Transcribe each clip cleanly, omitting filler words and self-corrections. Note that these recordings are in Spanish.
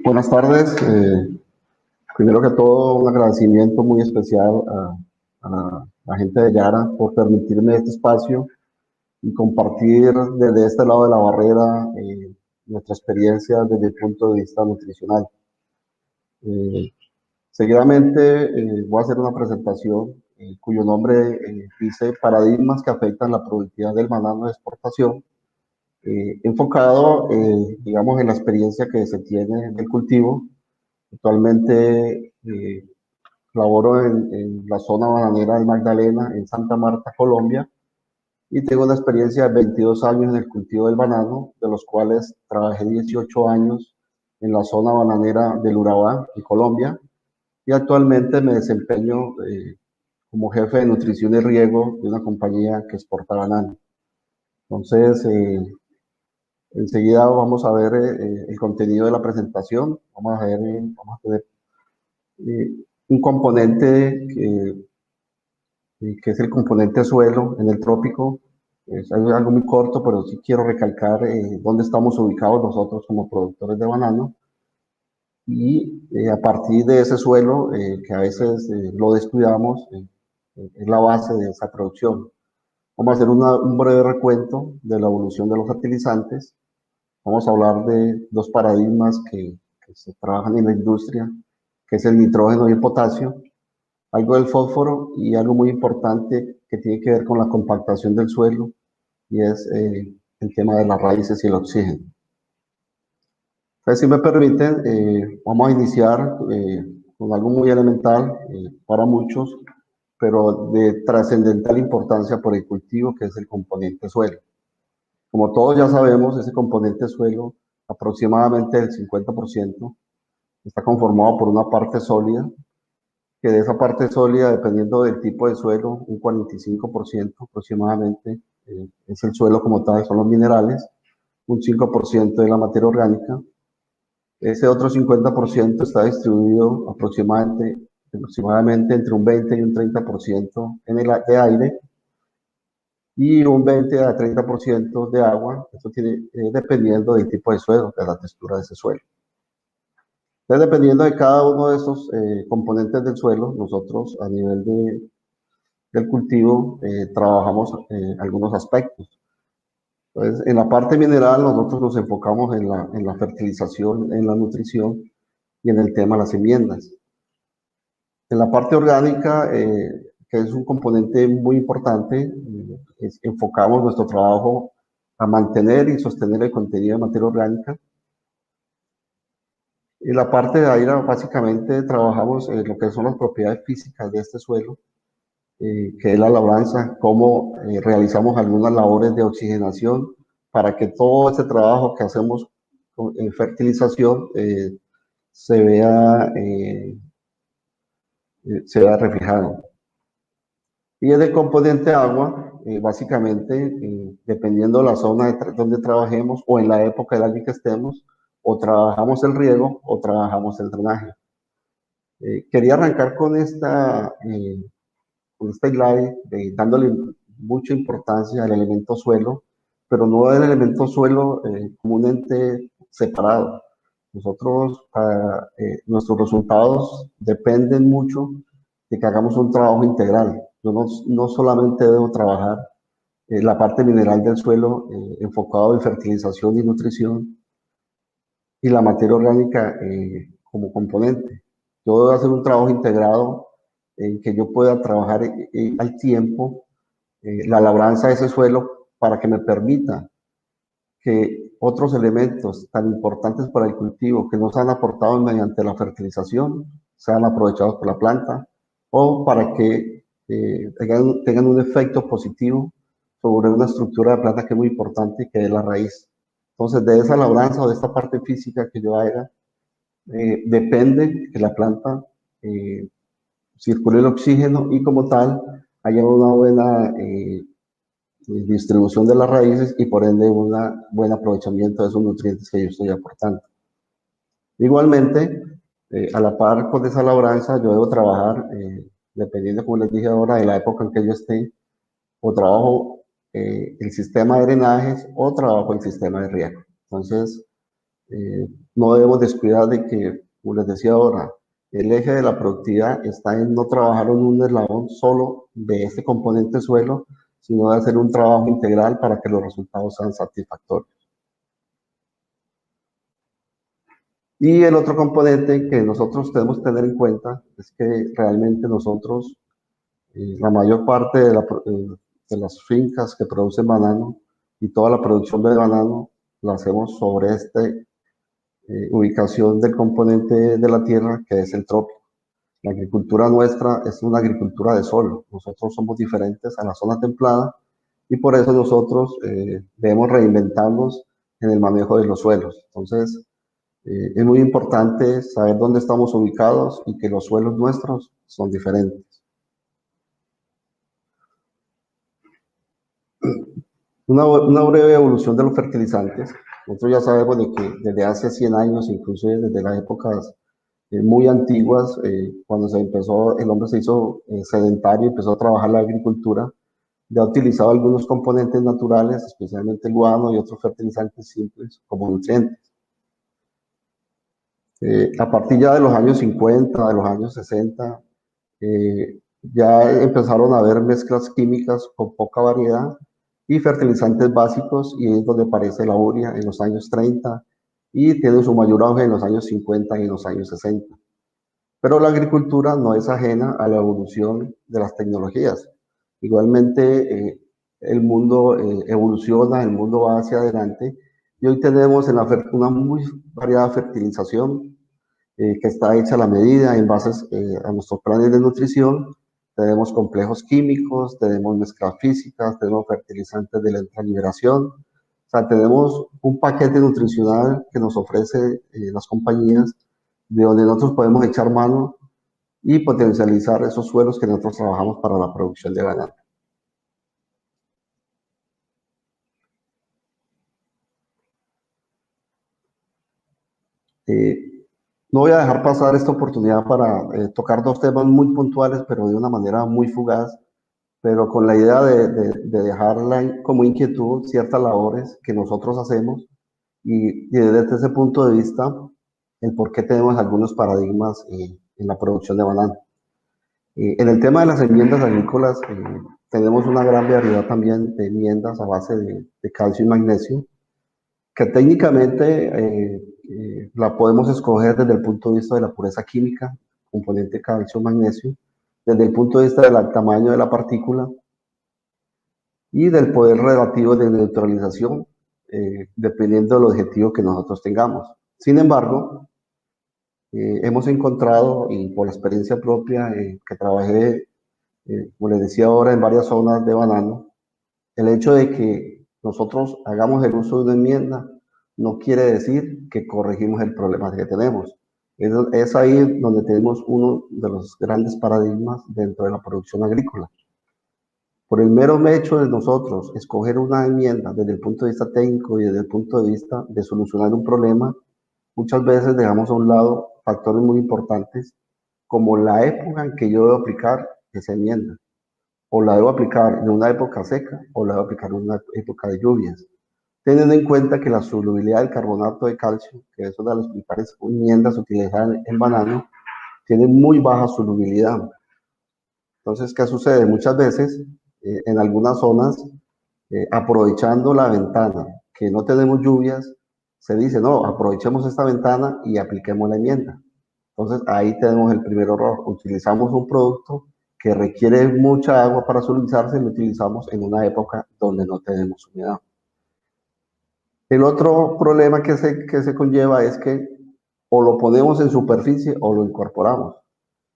Buenas tardes. Primero que todo, un agradecimiento muy especial a la gente de Yara por permitirme este espacio y compartir desde este lado de la barrera nuestra experiencia desde el punto de vista nutricional. Eh, Seguidamente voy a hacer una presentación cuyo nombre dice Paradigmas que afectan la productividad del banano de exportación, enfocado, digamos, en la experiencia que se tiene del cultivo. Actualmente laboro en la zona bananera de Magdalena, en Santa Marta, Colombia, y tengo una experiencia de 22 años en el cultivo del banano, de los cuales trabajé 18 años en la zona bananera del Urabá, en Colombia, y actualmente me desempeño como jefe de nutrición y riego de una compañía que exporta banano. Entonces, enseguida vamos a ver el contenido de la presentación, vamos a tener un componente que es el componente suelo en el trópico. Es algo muy corto, pero sí quiero recalcar dónde estamos ubicados nosotros como productores de banano. Y a partir de ese suelo, que a veces lo descuidamos, es la base de esa producción. Vamos a hacer un breve recuento de la evolución de los fertilizantes. Vamos a hablar de dos paradigmas que se trabajan en la industria, que es el nitrógeno y el potasio, algo del fósforo y algo muy importante que tiene que ver con la compactación del suelo y es el tema de las raíces y el oxígeno. Entonces, si me permiten, vamos a iniciar con algo muy elemental para muchos, pero de trascendental importancia por el cultivo, que es el componente suelo. Como todos ya sabemos, ese componente suelo, aproximadamente el 50%, está conformado por una parte sólida, que de esa parte sólida, dependiendo del tipo de suelo, un 45% aproximadamente es el suelo como tal, son los minerales, un 5% es la materia orgánica, ese otro 50% está distribuido aproximadamente entre un 20 y un 30% en el de aire y un 20 a 30% de agua, esto tiene, dependiendo del tipo de suelo, de la textura de ese suelo. Entonces, dependiendo de cada uno de esos componentes del suelo, nosotros a nivel del cultivo trabajamos algunos aspectos. Entonces, en la parte mineral nosotros nos enfocamos en la fertilización, en la nutrición y en el tema de las enmiendas. En la parte orgánica, que es un componente muy importante, enfocamos nuestro trabajo a mantener y sostener el contenido de materia orgánica. En la parte de aire, básicamente trabajamos en lo que son las propiedades físicas de este suelo, que es la labranza, cómo realizamos algunas labores de oxigenación para que todo ese trabajo que hacemos en fertilización se vea, se vea reflejado. Y en el componente agua, básicamente, dependiendo de la zona donde trabajemos o en la época del año que estemos, o trabajamos el riego o trabajamos el drenaje. Quería arrancar con este slide, dándole mucha importancia al elemento suelo, pero no el elemento suelo como un ente separado. Nosotros, nuestros resultados dependen mucho de que hagamos un trabajo integral. Yo no solamente debo trabajar la parte mineral del suelo enfocado en fertilización y nutrición y la materia orgánica como componente. Yo debo hacer un trabajo integrado en que yo pueda trabajar al tiempo la labranza de ese suelo para que me permita que otros elementos tan importantes para el cultivo que no se han aportado mediante la fertilización sean aprovechados por la planta o para que tengan un efecto positivo sobre una estructura de planta que es muy importante, que es la raíz. Entonces, de esa labranza o de esta parte física que yo haga, depende que la planta circule el oxígeno y como tal haya una buena distribución de las raíces y por ende un buen aprovechamiento de esos nutrientes que yo estoy aportando. Igualmente, a la par con esa labranza, yo debo trabajar, dependiendo, como les dije ahora, de la época en que yo esté, o trabajo el sistema de drenajes o trabajo el sistema de riego. Entonces, no debemos descuidar de que, como les decía ahora, el eje de la productividad está en no trabajar en un eslabón solo de este componente suelo, sino de hacer un trabajo integral para que los resultados sean satisfactorios. Y el otro componente que nosotros tenemos que tener en cuenta es que realmente nosotros, la mayor parte de las fincas que producen banano y toda la producción de banano la hacemos sobre esta ubicación del componente de la tierra que es el trópico. La agricultura nuestra es una agricultura de sol. Nosotros somos diferentes a la zona templada y por eso nosotros debemos reinventarnos en el manejo de los suelos. Entonces, es muy importante saber dónde estamos ubicados y que los suelos nuestros son diferentes. Una breve evolución de los fertilizantes. Nosotros ya sabemos de que desde hace 100 años, incluso desde las épocas muy antiguas, cuando el hombre se hizo sedentario y empezó a trabajar la agricultura, ya ha utilizado algunos componentes naturales, especialmente el guano y otros fertilizantes simples como nutrientes. A partir ya de los años 50, de los años 60, ya empezaron a haber mezclas químicas con poca variedad y fertilizantes básicos, y es donde aparece la urea en los años 30 y tiene su mayor auge en los años 50 y en los años 60. Pero la agricultura no es ajena a la evolución de las tecnologías. Igualmente, el mundo evoluciona, el mundo va hacia adelante y hoy tenemos una muy variada fertilización que está hecha a la medida en base a nuestros planes de nutrición. Tenemos complejos químicos, tenemos mezclas físicas, tenemos fertilizantes de lenta liberación. O sea, tenemos un paquete nutricional que nos ofrece las compañías de donde nosotros podemos echar mano y potencializar esos suelos que nosotros trabajamos para la producción de ganado. Eh, no voy a dejar pasar esta oportunidad para tocar dos temas muy puntuales, pero de una manera muy fugaz, pero con la idea de dejar como inquietud ciertas labores que nosotros hacemos y desde ese punto de vista, el por qué tenemos algunos paradigmas en la producción de banano. En el tema de las enmiendas agrícolas, tenemos una gran variedad también de enmiendas a base de calcio y magnesio, que técnicamente la podemos escoger desde el punto de vista de la pureza química, componente calcio-magnesio, desde el punto de vista del tamaño de la partícula y del poder relativo de neutralización, dependiendo del objetivo que nosotros tengamos. Sin embargo, hemos encontrado, y por experiencia propia, que trabajé, como les decía ahora, en varias zonas de banano, el hecho de que nosotros hagamos el uso de una enmienda no quiere decir que corregimos el problema que tenemos. Es ahí donde tenemos uno de los grandes paradigmas dentro de la producción agrícola. Por el mero hecho de nosotros escoger una enmienda desde el punto de vista técnico y desde el punto de vista de solucionar un problema, muchas veces dejamos a un lado factores muy importantes como la época en que yo debo aplicar esa enmienda, o la debo aplicar en una época seca o la debo aplicar en una época de lluvias, teniendo en cuenta que la solubilidad del carbonato de calcio, que es una de las principales enmiendas utilizadas en banano, tiene muy baja solubilidad. Entonces, ¿qué sucede? Muchas veces, en algunas zonas, aprovechando la ventana que no tenemos lluvias, se dice, no, aprovechemos esta ventana y apliquemos la enmienda. Entonces, ahí tenemos el primer error. Utilizamos un producto que requiere mucha agua para solubilizarse y lo utilizamos en una época donde no tenemos humedad. El otro problema que se conlleva es que o lo ponemos en superficie o lo incorporamos.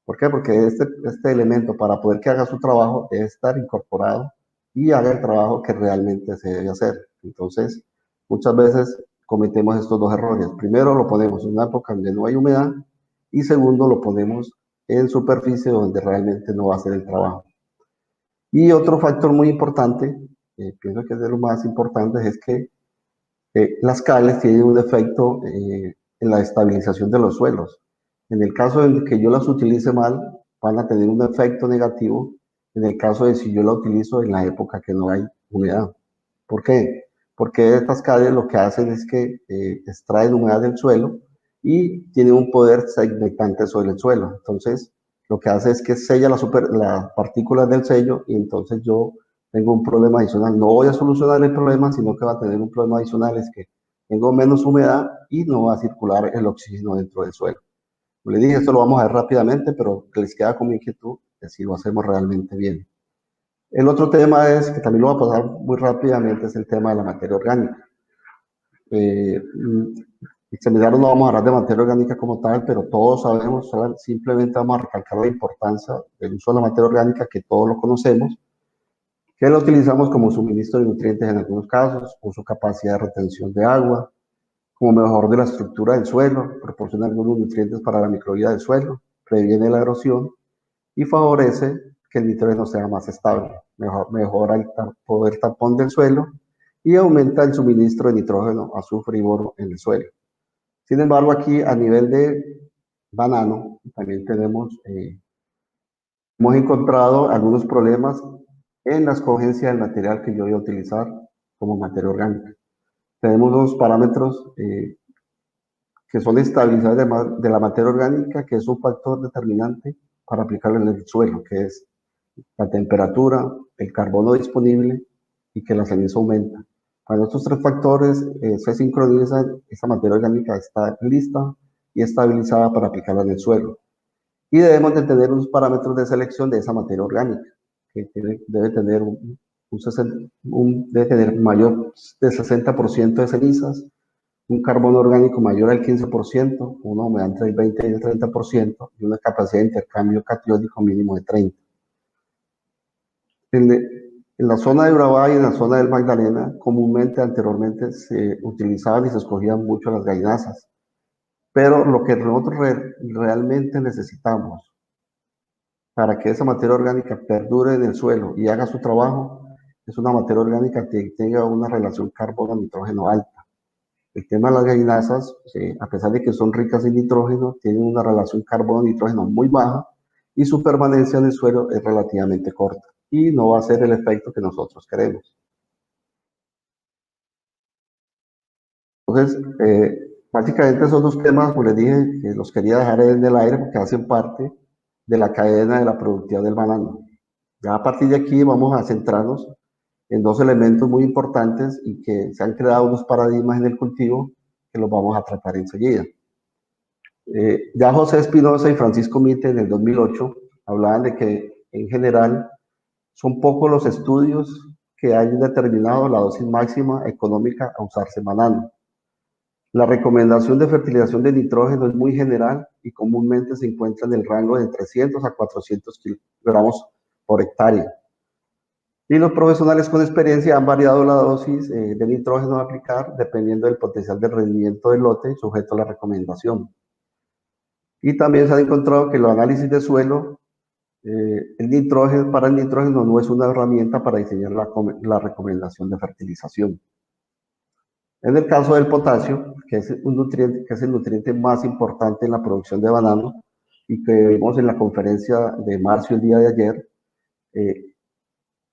¿Por qué? Porque este elemento, para poder que haga su trabajo, debe estar incorporado y haga el trabajo que realmente se debe hacer. Entonces, muchas veces cometemos estos dos errores. Primero, lo ponemos en una época donde no hay humedad y segundo, lo ponemos en superficie donde realmente no va a hacer el trabajo. Y otro factor muy importante, pienso que es de lo más importante, es que las cales tienen un efecto en la estabilización de los suelos. En el caso de que yo las utilice mal, van a tener un efecto negativo en el caso de si yo la utilizo en la época que no hay humedad. ¿Por qué? Porque estas cales lo que hacen es que extraen humedad del suelo y tiene un poder segmentante sobre el suelo. Entonces, lo que hace es que sella las partículas del sello y entonces yo tengo un problema adicional. No voy a solucionar el problema, sino que va a tener un problema adicional, es que tengo menos humedad y no va a circular el oxígeno dentro del suelo. Como les dije, esto lo vamos a ver rápidamente, pero que les queda como inquietud, que si lo hacemos realmente bien. El otro tema es, que también lo voy a pasar muy rápidamente, es el tema de la materia orgánica. El seminario no vamos a hablar de materia orgánica como tal, pero todos sabemos, simplemente vamos a recalcar la importancia del uso de la materia orgánica, que todos lo conocemos, que la utilizamos como suministro de nutrientes en algunos casos, con su capacidad de retención de agua, como mejor de la estructura del suelo, proporciona algunos nutrientes para la microvida del suelo, previene la erosión y favorece que el nitrógeno sea más estable, mejora el poder tapón del suelo y aumenta el suministro de nitrógeno, azufre y boro en el suelo. Sin embargo, aquí a nivel de banano, también hemos encontrado algunos problemas en la escogencia del material que yo voy a utilizar como materia orgánica. Tenemos unos parámetros que son estabilizadores de la materia orgánica, que es un factor determinante para aplicarlo en el suelo, que es la temperatura, el carbono disponible y que la ceniza aumenta. Cuando estos tres factores se sincronizan, esta materia orgánica está lista y estabilizada para aplicarla en el suelo. Y debemos de tener unos parámetros de selección de esa materia orgánica, que debe tener debe tener mayor de 60% de cenizas, un carbono orgánico mayor al 15%, una humedad entre el 20 y el 30% y una capacidad de intercambio catiónico mínimo de 30. En la zona de Urabá y en la zona del Magdalena, comúnmente anteriormente se utilizaban y se escogían mucho las gallinazas, pero lo que nosotros realmente necesitamos para que esa materia orgánica perdure en el suelo y haga su trabajo es una materia orgánica que tenga una relación carbono-nitrógeno alta. El tema de las gallinazas, a pesar de que son ricas en nitrógeno, tienen una relación carbono-nitrógeno muy baja y su permanencia en el suelo es relativamente corta y no va a ser el efecto que nosotros queremos. Entonces, básicamente esos dos temas, como les dije, que los quería dejar en el aire porque hacen parte de la cadena de la productividad del banano. Ya a partir de aquí vamos a centrarnos en dos elementos muy importantes y que se han creado unos paradigmas en el cultivo que los vamos a tratar enseguida. Ya José Espinosa y Francisco Mite en el 2008 hablaban de que en general son pocos los estudios que hayan determinado la dosis máxima económica a usar semanal. La recomendación de fertilización de nitrógeno es muy general y comúnmente se encuentra en el rango de 300 a 400 kilogramos por hectárea. Y los profesionales con experiencia han variado la dosis de nitrógeno a aplicar dependiendo del potencial de rendimiento del lote sujeto a la recomendación. Y también se ha encontrado que los análisis de suelo, para el nitrógeno no es una herramienta para diseñar la recomendación de fertilización. En el caso del potasio, que es un nutriente, que es el nutriente más importante en la producción de banano y que vimos en la conferencia de marzo el día de ayer,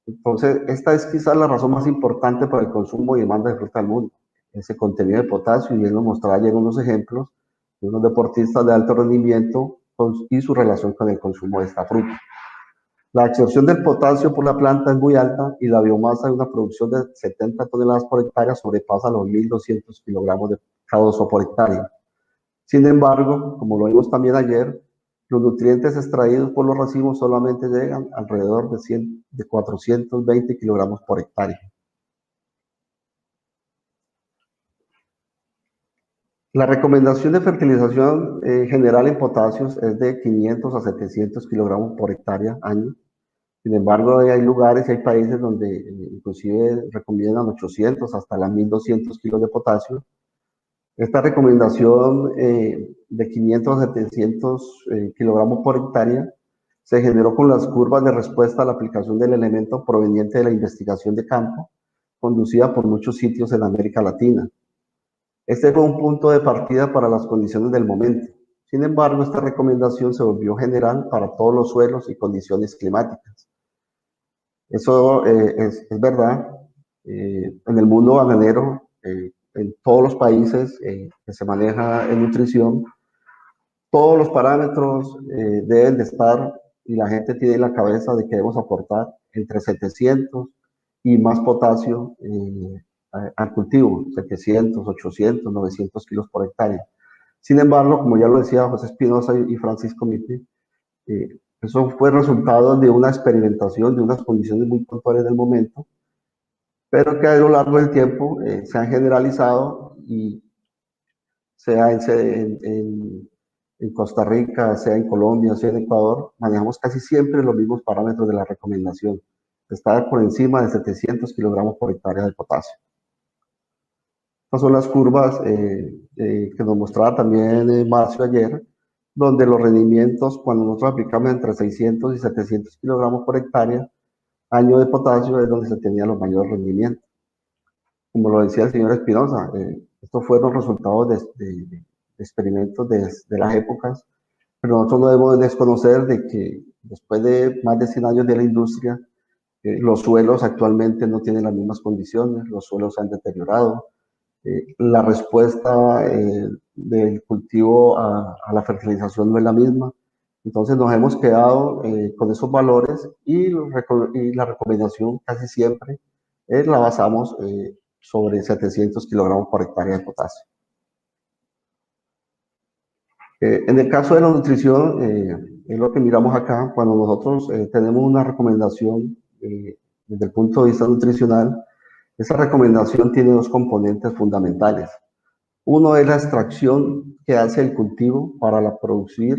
entonces esta es quizás la razón más importante para el consumo y demanda de fruta al mundo, ese contenido de potasio, y él nos mostraba ayer unos ejemplos de unos deportistas de alto rendimiento y su relación con el consumo de esta fruta. La absorción del potasio por la planta es muy alta y la biomasa de una producción de 70 toneladas por hectárea sobrepasa los 1.200 kilogramos de K2O por hectárea. Sin embargo, como lo vimos también ayer, los nutrientes extraídos por los racimos solamente llegan alrededor de 420 kilogramos por hectárea. La recomendación de fertilización general en potasios es de 500 a 700 kilogramos por hectárea año. Sin embargo, hay lugares y hay países donde inclusive recomiendan 800 hasta las 1.200 kilos de potasio. Esta recomendación de 500 a 700 kilogramos por hectárea se generó con las curvas de respuesta a la aplicación del elemento proveniente de la investigación de campo, conducida por muchos sitios en América Latina. Este fue un punto de partida para las condiciones del momento. Sin embargo, esta recomendación se volvió general para todos los suelos y condiciones climáticas. Eso es verdad. En el mundo bananero, en todos los países que se maneja en nutrición, todos los parámetros deben de estar y la gente tiene en la cabeza de que debemos aportar entre 700 y más potasio al cultivo, 700, 800, 900 kilos por hectárea. Sin embargo, como ya lo decía José Espinosa y Francisco Mitti, eso fue resultado de una experimentación, de unas condiciones muy puntuales del momento, pero que a lo largo del tiempo se han generalizado y sea en Costa Rica, sea en Colombia, sea en Ecuador, manejamos casi siempre los mismos parámetros de la recomendación, estar por encima de 700 kilogramos por hectárea de potasio. Estas son las curvas que nos mostraba también Marcio ayer, donde los rendimientos, cuando nosotros aplicamos entre 600 y 700 kilogramos por hectárea, año de potasio es donde se tenían los mayores rendimientos. Como lo decía el señor Espinosa, estos fueron resultados de experimentos de las épocas, pero nosotros no debemos desconocer de que después de más de 100 años de la industria, los suelos actualmente no tienen las mismas condiciones, los suelos se han deteriorado, la respuesta del cultivo a la fertilización no es la misma. Entonces nos hemos quedado con esos valores y la recomendación casi siempre la basamos sobre 700 kilogramos por hectárea de potasio. En el caso de la nutrición, es lo que miramos acá, cuando nosotros tenemos una recomendación desde el punto de vista nutricional, esa recomendación tiene dos componentes fundamentales. Uno es la extracción que hace el cultivo para producir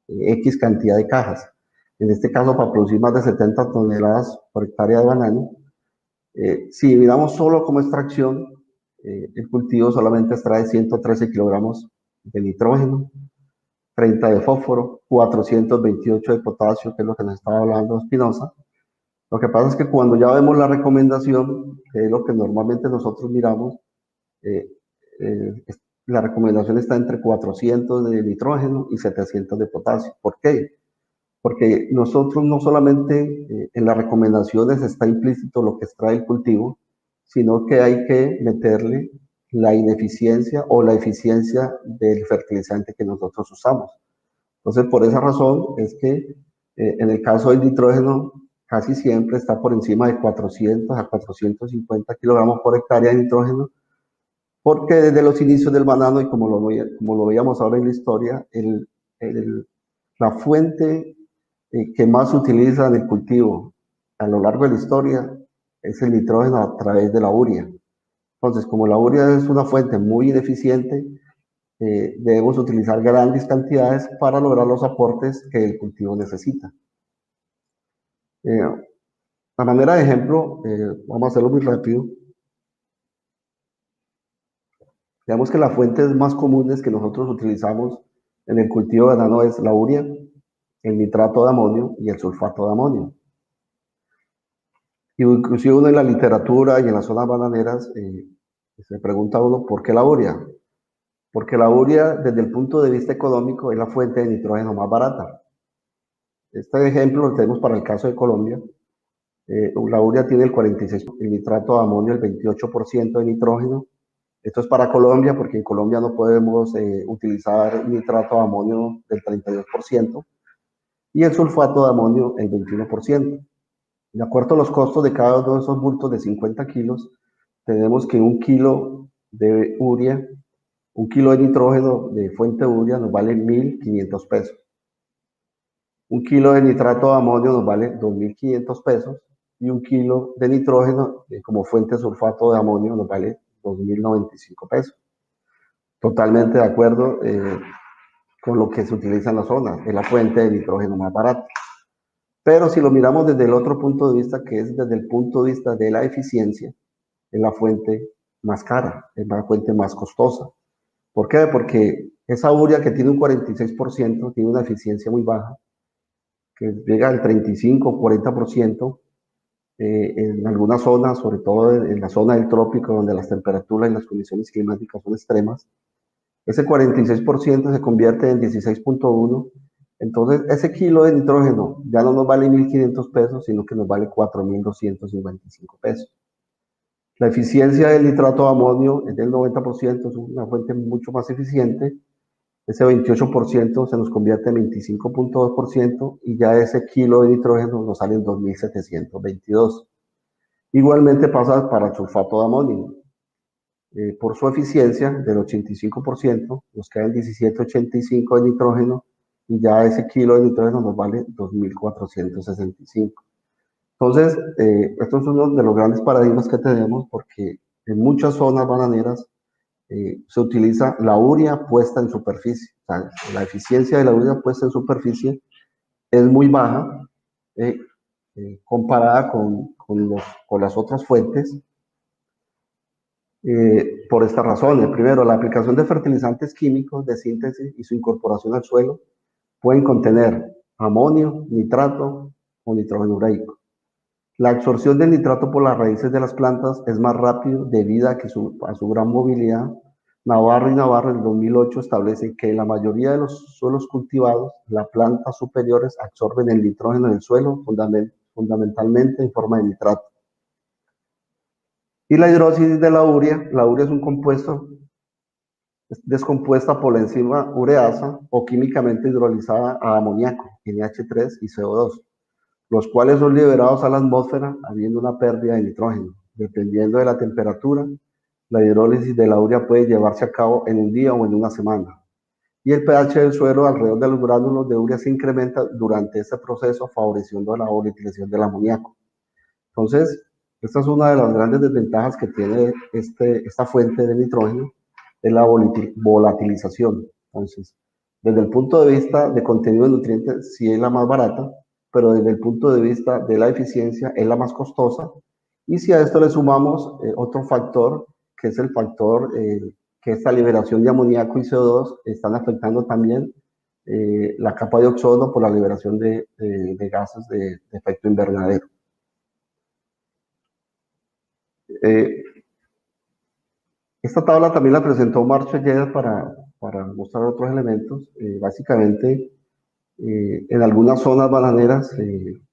X cantidad de cajas. En este caso, para producir más de 70 toneladas por hectárea de banano. Si miramos solo como extracción, el cultivo solamente extrae 113 kilogramos de nitrógeno, 30 de fósforo, 428 de potasio, que es lo que nos estaba hablando Espinosa. Lo que pasa es que cuando ya vemos la recomendación, que es lo que normalmente nosotros miramos, eh, eh, la recomendación está entre 400 de nitrógeno y 700 de potasio. ¿Por qué? Porque nosotros no solamente en las recomendaciones está implícito lo que extrae el cultivo, sino que hay que meterle la ineficiencia o la eficiencia del fertilizante que nosotros usamos. Entonces, por esa razón es que en el caso del nitrógeno, casi siempre está por encima de 400 a 450 kilogramos por hectárea de nitrógeno, porque desde los inicios del banano, y como lo veíamos ahora en la historia, la fuente que más se utiliza en el cultivo a lo largo de la historia es el nitrógeno a través de la urea. Entonces, como la urea es una fuente muy ineficiente, debemos utilizar grandes cantidades para lograr los aportes que el cultivo necesita. A manera de ejemplo, vamos a hacerlo muy rápido. Digamos que las fuentes más comunes que nosotros utilizamos en el cultivo de banano es la urea, el nitrato de amonio y el sulfato de amonio. Y inclusive uno en la literatura y en las zonas bananeras se pregunta a uno, ¿por qué la urea? Porque la urea, desde el punto de vista económico, es la fuente de nitrógeno más barata. Este ejemplo lo tenemos para el caso de Colombia. La urea tiene el 46%, el nitrato de amonio el 28% de nitrógeno. Esto es para Colombia, porque en Colombia no podemos utilizar nitrato de amonio del 32% y el sulfato de amonio el 21%. De acuerdo a los costos de cada uno de esos bultos de 50 kilos, tenemos que un kilo de urea, un kilo de nitrógeno de fuente urea nos vale 1.500 pesos. Un kilo de nitrato de amonio nos vale 2.500 pesos y un kilo de nitrógeno como fuente de sulfato de amonio nos vale 2.095 pesos. Totalmente de acuerdo con lo que se utiliza en la zona, es la fuente de nitrógeno más barata. Pero si lo miramos desde el otro punto de vista, que es desde el punto de vista de la eficiencia, es la fuente más cara, es la fuente más costosa. ¿Por qué? Porque esa urea que tiene un 46% tiene una eficiencia muy baja, que llega al 35-40%, en algunas zonas, sobre todo en la zona del trópico, donde las temperaturas y las condiciones climáticas son extremas. Ese 46% se convierte en 16.1. Entonces, ese kilo de nitrógeno ya no nos vale 1.500 pesos, sino que nos vale 4.255 pesos. La eficiencia del nitrato de amonio es del 90%, es una fuente mucho más eficiente. Ese 28% se nos convierte en 25.2% y ya ese kilo de nitrógeno nos sale en 2.722. Igualmente pasa para el sulfato de amonio. Por su eficiencia del 85%, nos quedan 17.85 de nitrógeno y ya ese kilo de nitrógeno nos vale 2.465. Entonces, esto es uno de los grandes paradigmas que tenemos porque en muchas zonas bananeras se utiliza la urea puesta en superficie. O sea, la eficiencia de la urea puesta en superficie es muy baja comparada con las otras fuentes por esta razón. Primero, la aplicación de fertilizantes químicos de síntesis y su incorporación al suelo pueden contener amonio, nitrato o nitrógeno ureico. La absorción del nitrato por las raíces de las plantas es más rápido debido a su gran movilidad. Navarro y Navarro en 2008 establecen que la mayoría de los suelos cultivados, las plantas superiores absorben el nitrógeno del suelo fundamentalmente en forma de nitrato. Y la hidrólisis de la urea es un compuesto descompuesta por la enzima ureasa o químicamente hidrolizada a amoníaco, NH3 y CO2, los cuales son liberados a la atmósfera habiendo una pérdida de nitrógeno. Dependiendo de la temperatura, la hidrólisis de la urea puede llevarse a cabo en un día o en una semana. Y el pH del suelo alrededor de los gránulos de urea se incrementa durante este proceso, favoreciendo la volatilización del amoníaco. Entonces, esta es una de las grandes desventajas que tiene esta fuente de nitrógeno, es la volatilización. Entonces, desde el punto de vista de contenido de nutrientes, sí es la más barata, pero desde el punto de vista de la eficiencia es la más costosa. Y si a esto le sumamos otro factor, que es el factor que esta liberación de amoníaco y CO2 están afectando también la capa de ozono por la liberación de gases de efecto invernadero. Eh, Esta tabla también la presentó Marcho ayer para mostrar otros elementos. Básicamente, en algunas zonas bananeras,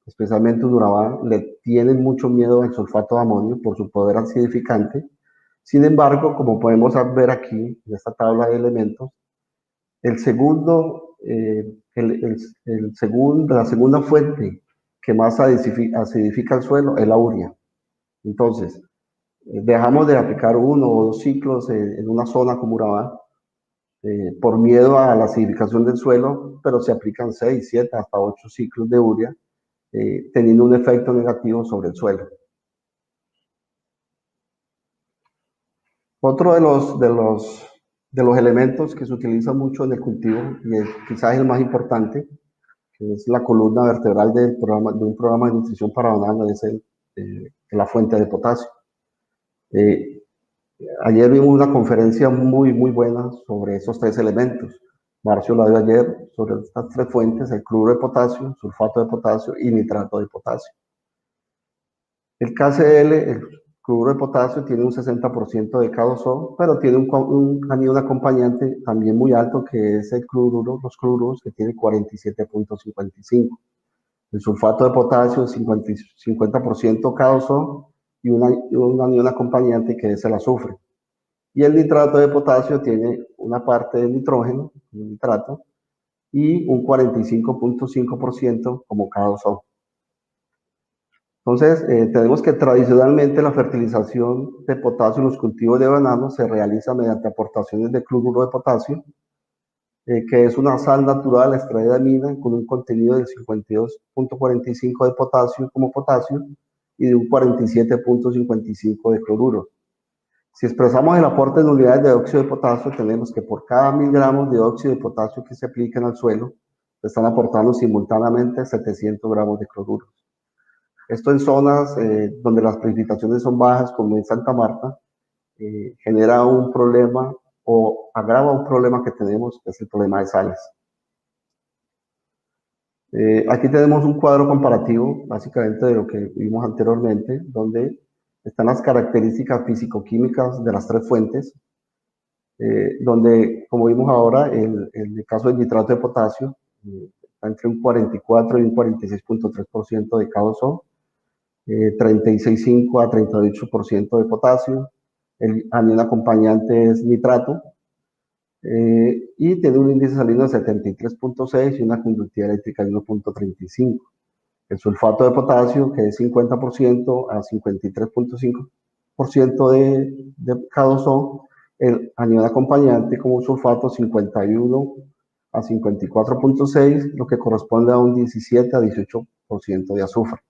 especialmente en Urabá, le tienen mucho miedo al sulfato de amonio por su poder acidificante. Sin embargo, como podemos ver aquí, en esta tabla de elementos, el segundo, la segunda fuente que más acidifica el suelo es la urea. Entonces, dejamos de aplicar uno o dos ciclos en una zona como Urabá por miedo a la acidificación del suelo, pero se aplican 6, 7, hasta 8 ciclos de urea, teniendo un efecto negativo sobre el suelo. Otro de los elementos que se utiliza mucho en el cultivo, y quizás el más importante, que es la columna vertebral de un programa de nutrición para bananos, es la fuente de potasio. Ayer vimos una conferencia muy, muy buena sobre esos tres elementos. Marcio la dio ayer sobre estas tres fuentes, el cloruro de potasio, sulfato de potasio y nitrato de potasio. El KCl, el cloruro de potasio, tiene un 60% de K2O, pero tiene un anillo acompañante también muy alto, que es el cloruro, los cloruros, que tiene 47.55. El sulfato de potasio, 50% K2O, y un anión acompañante que es el azufre. Y el nitrato de potasio tiene una parte de nitrógeno, un nitrato, y un 45.5% como K2O. Entonces, tenemos que tradicionalmente la fertilización de potasio en los cultivos de banano se realiza mediante aportaciones de cloruro de potasio, que es una sal natural extraída de mina con un contenido del 52.45 de potasio como potasio y de un 47.55 de cloruro. Si expresamos el aporte en unidades de óxido de potasio, tenemos que por cada 1000 gramos de óxido de potasio que se apliquen al suelo, se están aportando simultáneamente 700 gramos de cloruro. Esto en zonas donde las precipitaciones son bajas, como en Santa Marta, genera un problema o agrava un problema que tenemos, que es el problema de sales. Aquí tenemos un cuadro comparativo, básicamente de lo que vimos anteriormente, donde están las características físico-químicas de las tres fuentes, donde, como vimos ahora, en el caso del nitrato de potasio, está entre un 44 y un 46.3% de K2O, 36,5 a 38% de potasio. El anión acompañante es nitrato, y tiene un índice salino de 73,6 y una conductividad eléctrica de 1,35. El sulfato de potasio, que es 50% a 53,5% de K2O, el anión acompañante como sulfato 51 a 54,6, lo que corresponde a un 17 a 18% de azufre.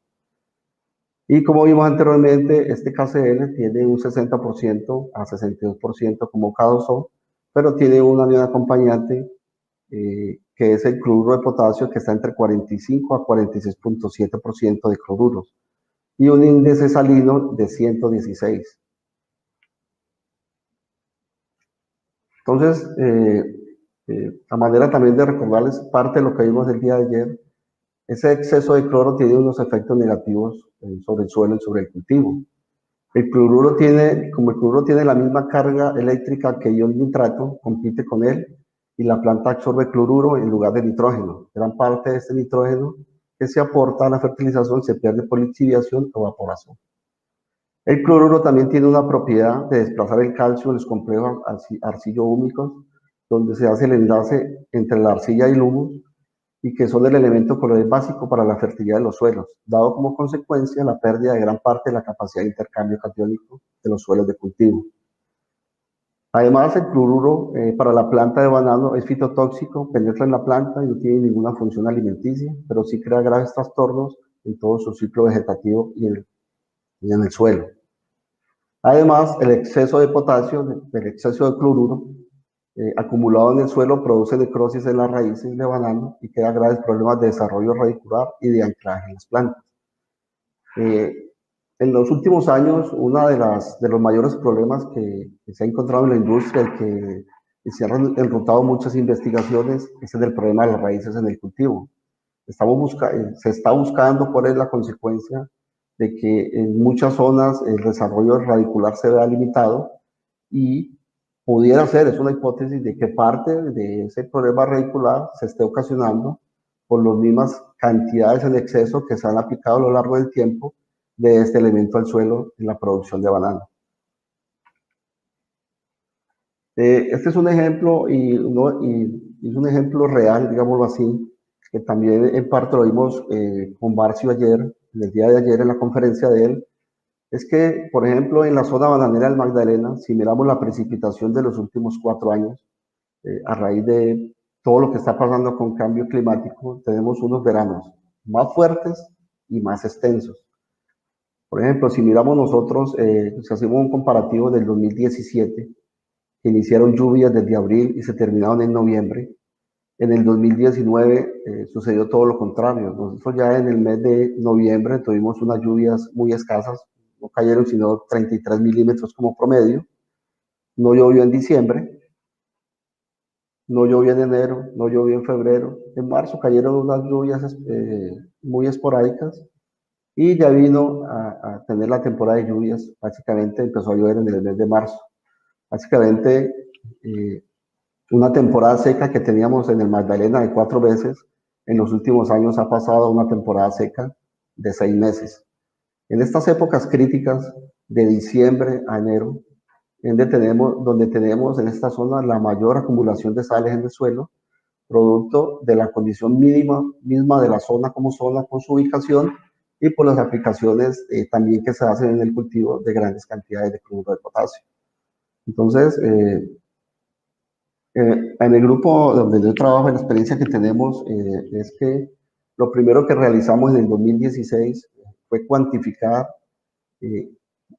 Y como vimos anteriormente, este KCl tiene un 60% a 62% como K2O, pero tiene un anión acompañante que es el cloruro de potasio, que está entre 45 a 46,7% de cloruros, y un índice salino de 116. Entonces, a manera también de recordarles parte de lo que vimos el día de ayer, ese exceso de cloro tiene unos efectos negativos sobre el suelo y sobre el cultivo. Como el cloruro tiene la misma carga eléctrica que el nitrato, compite con él y la planta absorbe cloruro en lugar de nitrógeno. Gran parte de este nitrógeno que se aporta a la fertilización se pierde por lixiviación o evaporación. El cloruro también tiene una propiedad de desplazar el calcio en los complejos arcillo-húmicos, donde se hace el enlace entre la arcilla y el humus, y que son el elemento colorido básico para la fertilidad de los suelos, dado como consecuencia la pérdida de gran parte de la capacidad de intercambio catiónico de los suelos de cultivo. Además, el cloruro para la planta de banano es fitotóxico, penetra en la planta y no tiene ninguna función alimenticia, pero sí crea graves trastornos en todo su ciclo vegetativo y en el suelo. Además, el exceso de potasio, el exceso de cloruro acumulado en el suelo produce necrosis en las raíces de banano y crea graves problemas de desarrollo radicular y de anclaje en las plantas. En los últimos años, uno de los mayores problemas que se ha encontrado en la industria y se han enrutado muchas investigaciones es el del problema de las raíces en el cultivo. Se está buscando cuál es la consecuencia de que en muchas zonas el desarrollo radicular se vea limitado, y pudiera ser, es una hipótesis, de que parte de ese problema radicular se esté ocasionando por las mismas cantidades en exceso que se han aplicado a lo largo del tiempo de este elemento al suelo en la producción de banano. Este es un ejemplo y es un ejemplo real, digámoslo así, que también en parte lo vimos con Barcio ayer, en el día de ayer en la conferencia de él. Es que, por ejemplo, en la zona bananera del Magdalena, si miramos la precipitación de los últimos 4 años, a raíz de todo lo que está pasando con cambio climático, tenemos unos veranos más fuertes y más extensos. Por ejemplo, si miramos nosotros, si hacemos un comparativo del 2017, que iniciaron lluvias desde abril y se terminaron en noviembre, en el 2019 sucedió todo lo contrario. Nosotros ya en el mes de noviembre tuvimos unas lluvias muy escasas, no cayeron sino 33 milímetros como promedio, no llovió en diciembre, no llovió en enero, no llovió en febrero, en marzo cayeron unas lluvias muy esporádicas, y ya vino a tener la temporada de lluvias, básicamente empezó a llover en el mes de marzo. Básicamente, una temporada seca que teníamos en el Magdalena de 4 meses, en los últimos años ha pasado a una temporada seca de 6 meses. En estas épocas críticas, de diciembre a enero, donde tenemos en esta zona la mayor acumulación de sales en el suelo, producto de la condición misma de la zona como zona con su ubicación, y por las aplicaciones también que se hacen en el cultivo de grandes cantidades de cloruro de potasio. Entonces, en el grupo donde yo trabajo, la experiencia que tenemos es que lo primero que realizamos en el 2016 fue cuantificar eh,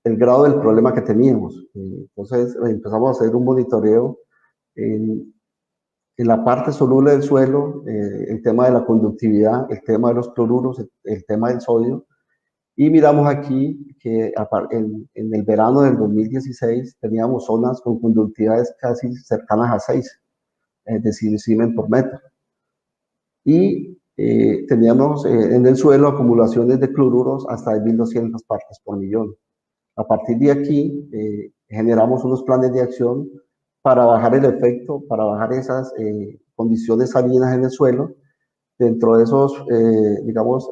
el grado del problema que teníamos. Entonces empezamos a hacer un monitoreo en la parte soluble del suelo, el tema de la conductividad, el tema de los cloruros, el tema del sodio, y miramos aquí que en el verano del 2016 teníamos zonas con conductividades casi cercanas a 6, es decir, siemens por metro. Y teníamos en el suelo acumulaciones de cloruros hasta de 1.200 partes por millón. A partir de aquí, generamos unos planes de acción para bajar el efecto, para bajar esas condiciones salinas en el suelo. Dentro de esos, digamos,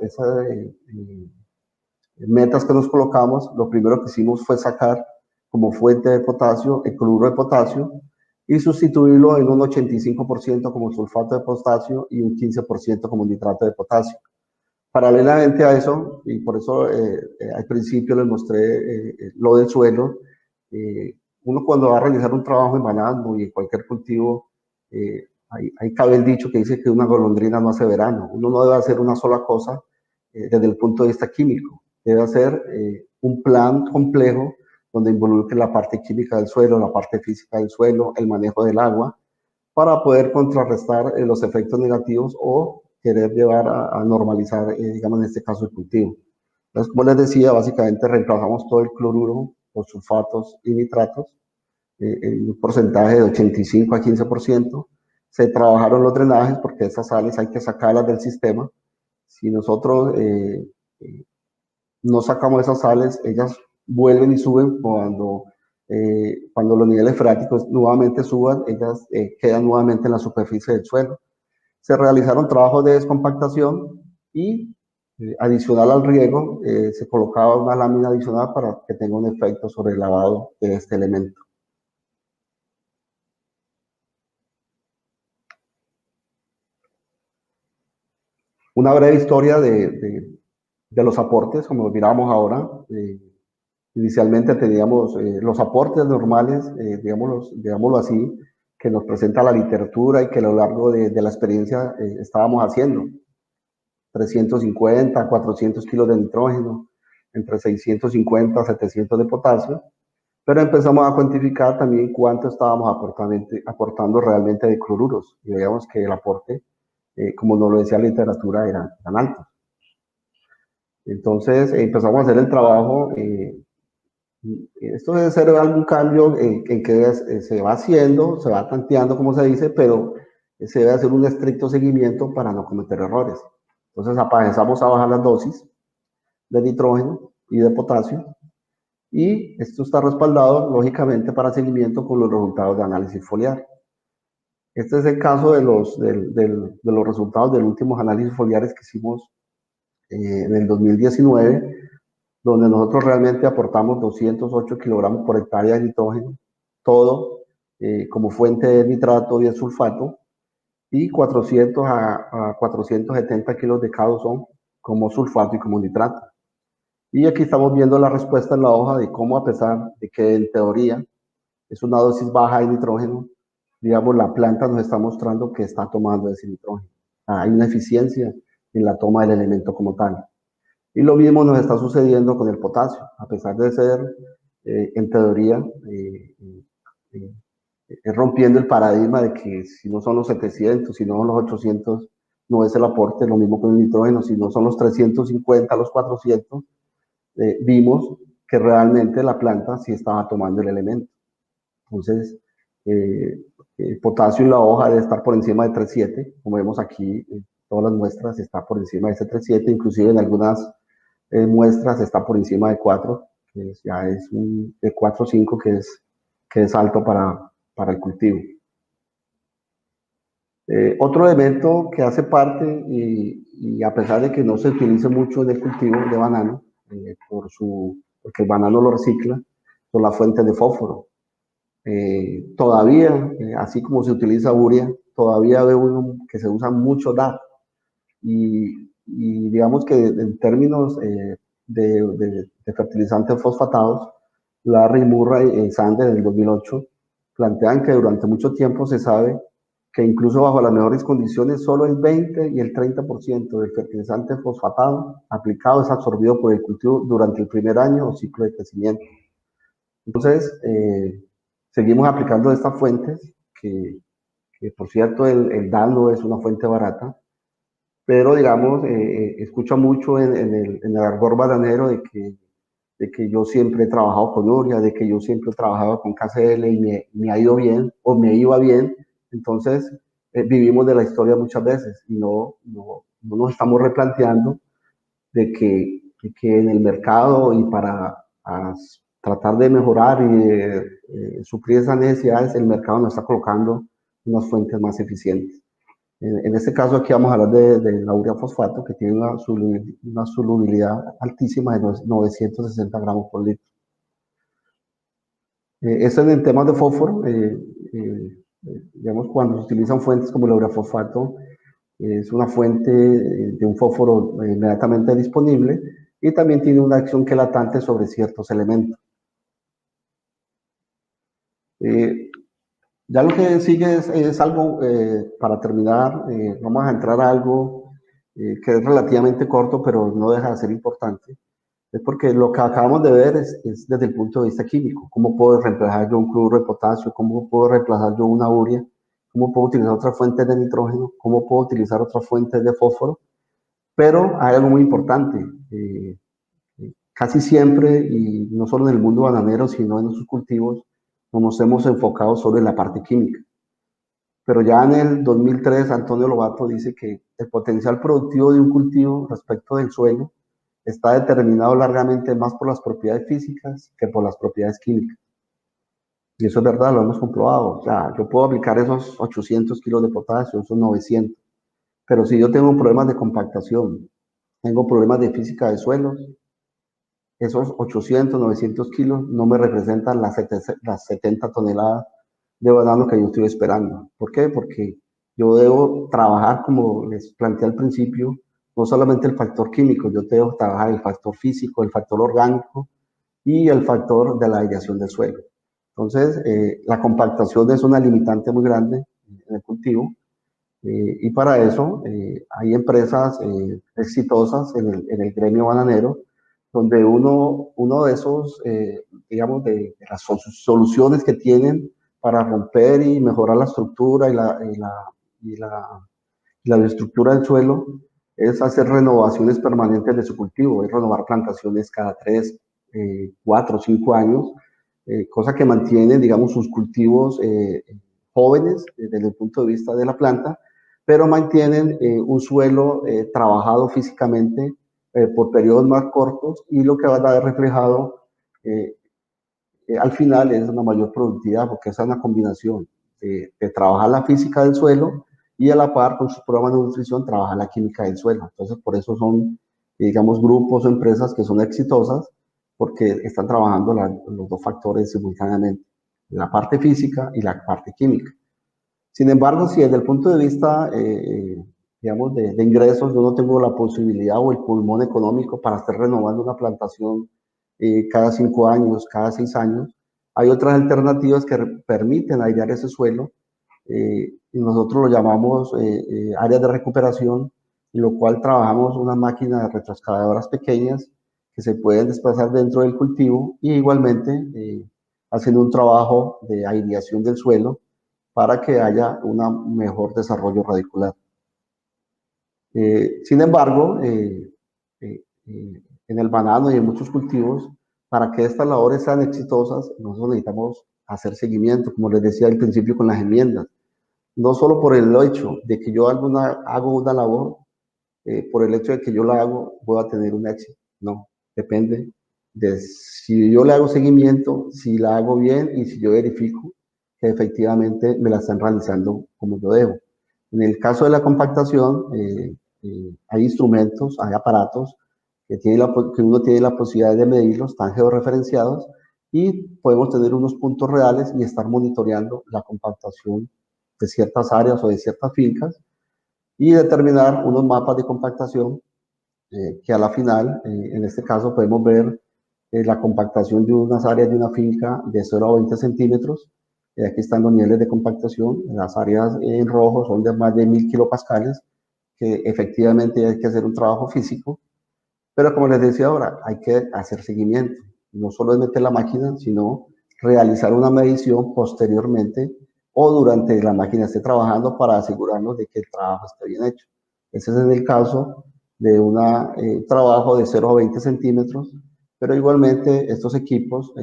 metas que nos colocamos, lo primero que hicimos fue sacar como fuente de potasio el cloruro de potasio y sustituirlo en un 85% como sulfato de potasio y un 15% como nitrato de potasio. Paralelamente a eso, y por eso al principio les mostré lo del suelo, uno cuando va a realizar un trabajo en banano y en cualquier cultivo, ahí cabe el dicho que dice que una golondrina no hace verano. Uno no debe hacer una sola cosa desde el punto de vista químico. Debe hacer un plan complejo donde involucre la parte química del suelo, la parte física del suelo, el manejo del agua, para poder contrarrestar los efectos negativos o querer llevar a normalizar, digamos, en este caso, el cultivo. Entonces, como les decía, básicamente reemplazamos todo el cloruro por sulfatos y nitratos en un porcentaje de 85 a 15%. Se trabajaron los drenajes porque esas sales hay que sacarlas del sistema. Si nosotros no sacamos esas sales, ellas vuelven y suben cuando los niveles freáticos nuevamente suban, ellas quedan nuevamente en la superficie del suelo. Se realizaron trabajos de descompactación y adicional al riego, se colocaba una lámina adicional para que tenga un efecto sobre el lavado de este elemento. Una breve historia de los aportes, como miramos ahora. Inicialmente teníamos los aportes normales, digámoslo así, que nos presenta la literatura y que a lo largo de la experiencia estábamos haciendo. 350, 400 kilos de nitrógeno, entre 650 a 700 de potasio, pero empezamos a cuantificar también cuánto estábamos aportando realmente de cloruros y veíamos que el aporte, como nos lo decía la literatura, eran altos. Entonces empezamos a hacer el trabajo. Esto debe ser algún cambio en que se va haciendo, se va tanteando, como se dice, pero se debe hacer un estricto seguimiento para no cometer errores. Entonces empezamos a bajar las dosis de nitrógeno y de potasio y esto está respaldado, lógicamente, para seguimiento con los resultados de análisis foliar. Este es el caso de los resultados de los últimos análisis foliares que hicimos en el 2019, donde nosotros realmente aportamos 208 kilogramos por hectárea de nitrógeno, todo como fuente de nitrato y de sulfato, y 400 a 470 kilos de cada son como sulfato y como nitrato. Y aquí estamos viendo la respuesta en la hoja de cómo, a pesar de que en teoría es una dosis baja de nitrógeno, digamos, la planta nos está mostrando que está tomando ese nitrógeno. Hay una eficiencia en la toma del elemento como tal. Y lo mismo nos está sucediendo con el potasio, a pesar de ser, en teoría, rompiendo el paradigma de que si no son los 700, si no son los 800, no es el aporte, lo mismo con el nitrógeno, si no son los 350, los 400, vimos que realmente la planta sí estaba tomando el elemento. Entonces, el potasio en la hoja debe estar por encima de 3,7, como vemos aquí, en todas las muestras está por encima de ese 3,7, inclusive en algunas muestras está por encima de 4, que ya es un de 4,5, que es alto para el cultivo. Otro elemento que hace parte, y a pesar de que no se utilice mucho en el cultivo de banano, porque el banano lo recicla, son las fuentes de fósforo. Todavía, así como se utiliza urea, todavía veo uno que se usa mucho DAP. Y digamos que en términos de fertilizantes fosfatados, Larry Murray y Sander en el 2008 plantean que durante mucho tiempo se sabe que incluso bajo las mejores condiciones, solo el 20 y el 30% del fertilizante fosfatado aplicado es absorbido por el cultivo durante el primer año o ciclo de crecimiento. Entonces, seguimos aplicando estas fuentes, que por cierto el DAL no es una fuente barata, pero digamos, escucho mucho en el argot bananero de que yo siempre he trabajado con urea, de que yo siempre he trabajado con KCL y me ha ido bien o me iba bien. Entonces, vivimos de la historia muchas veces y no nos estamos replanteando de que en el mercado y para tratar de mejorar y suplir esas necesidades, el mercado nos está colocando unas fuentes más eficientes. En este caso aquí vamos a hablar de la urea fosfato, que tiene una solubilidad altísima de 960 gramos por litro. Eso en temas de fósforo, digamos, cuando se utilizan fuentes como el urea fosfato, es una fuente de un fósforo inmediatamente disponible y también tiene una acción quelatante sobre ciertos elementos. Ya lo que sigue es algo, para terminar, vamos a entrar a algo que es relativamente corto, pero no deja de ser importante. Es porque lo que acabamos de ver es desde el punto de vista químico. ¿Cómo puedo reemplazar yo un cloruro de potasio? ¿Cómo puedo reemplazar yo una urea? ¿Cómo puedo utilizar otra fuente de nitrógeno? ¿Cómo puedo utilizar otra fuente de fósforo? Pero hay algo muy importante. Casi siempre, y no solo en el mundo bananero, sino en sus cultivos, nos hemos enfocado solo en la parte química. Pero ya en el 2003, Antonio Lobato dice que el potencial productivo de un cultivo respecto del suelo está determinado largamente más por las propiedades físicas que por las propiedades químicas. Y eso es verdad, lo hemos comprobado. O sea, yo puedo aplicar esos 800 kilos de potasio, esos 900, pero si yo tengo problemas de compactación, tengo problemas de física de suelos, esos 800, 900 kilos no me representan las 70 toneladas de banano que yo estoy esperando. ¿Por qué? Porque yo debo trabajar, como les planteé al principio, no solamente el factor químico, yo debo trabajar el factor físico, el factor orgánico y el factor de la aireación del suelo. Entonces, la compactación es una limitante muy grande en el cultivo, y para eso hay empresas exitosas en el gremio bananero, donde uno de esos, digamos, de las soluciones que tienen para romper y mejorar la estructura y la bioestructura del suelo es hacer renovaciones permanentes de su cultivo, es renovar plantaciones cada 3, 4, 5 años, cosa que mantiene, digamos, sus cultivos jóvenes desde el punto de vista de la planta, pero mantienen un suelo trabajado físicamente por periodos más cortos, y lo que va a dar reflejado eh, al final es una mayor productividad, porque esa es una combinación de trabajar la física del suelo y a la par con sus programas de nutrición trabajar la química del suelo. Entonces por eso son, digamos, grupos o empresas que son exitosas, porque están trabajando los dos factores simultáneamente, la parte física y la parte química. Sin embargo, si desde el punto de vista, digamos, de ingresos, yo no tengo la posibilidad o el pulmón económico para estar renovando una plantación cada 5 años, cada 6 años, hay otras alternativas que permiten airear ese suelo, y nosotros lo llamamos áreas de recuperación, en lo cual trabajamos unas máquinas de retroexcavadoras pequeñas que se pueden desplazar dentro del cultivo, y igualmente haciendo un trabajo de aireación del suelo para que haya un mejor desarrollo radicular. Sin embargo, en el banano y en muchos cultivos, para que estas labores sean exitosas, nosotros necesitamos hacer seguimiento, como les decía al principio con las enmiendas. No solo por el hecho de que yo hago una labor, por el hecho de que yo la hago, voy a tener un éxito. No, depende de si yo le hago seguimiento, si la hago bien y si yo verifico que efectivamente me la están realizando como yo debo. En el caso de la compactación, hay instrumentos, hay aparatos que uno tiene la posibilidad de medirlos, están georreferenciados, y podemos tener unos puntos reales y estar monitoreando la compactación de ciertas áreas o de ciertas fincas, y determinar unos mapas de compactación que a la final, en este caso, podemos ver la compactación de unas áreas de una finca de 0 a 20 centímetros. Aquí están los niveles de compactación. Las áreas en rojo son de más de 1000 kilopascales, que efectivamente hay que hacer un trabajo físico. Pero como les decía ahora, hay que hacer seguimiento. No solo es meter la máquina, sino realizar una medición posteriormente o durante la máquina esté trabajando, para asegurarnos de que el trabajo esté bien hecho. Ese es el caso de un trabajo de 0 a 20 centímetros, pero igualmente estos equipos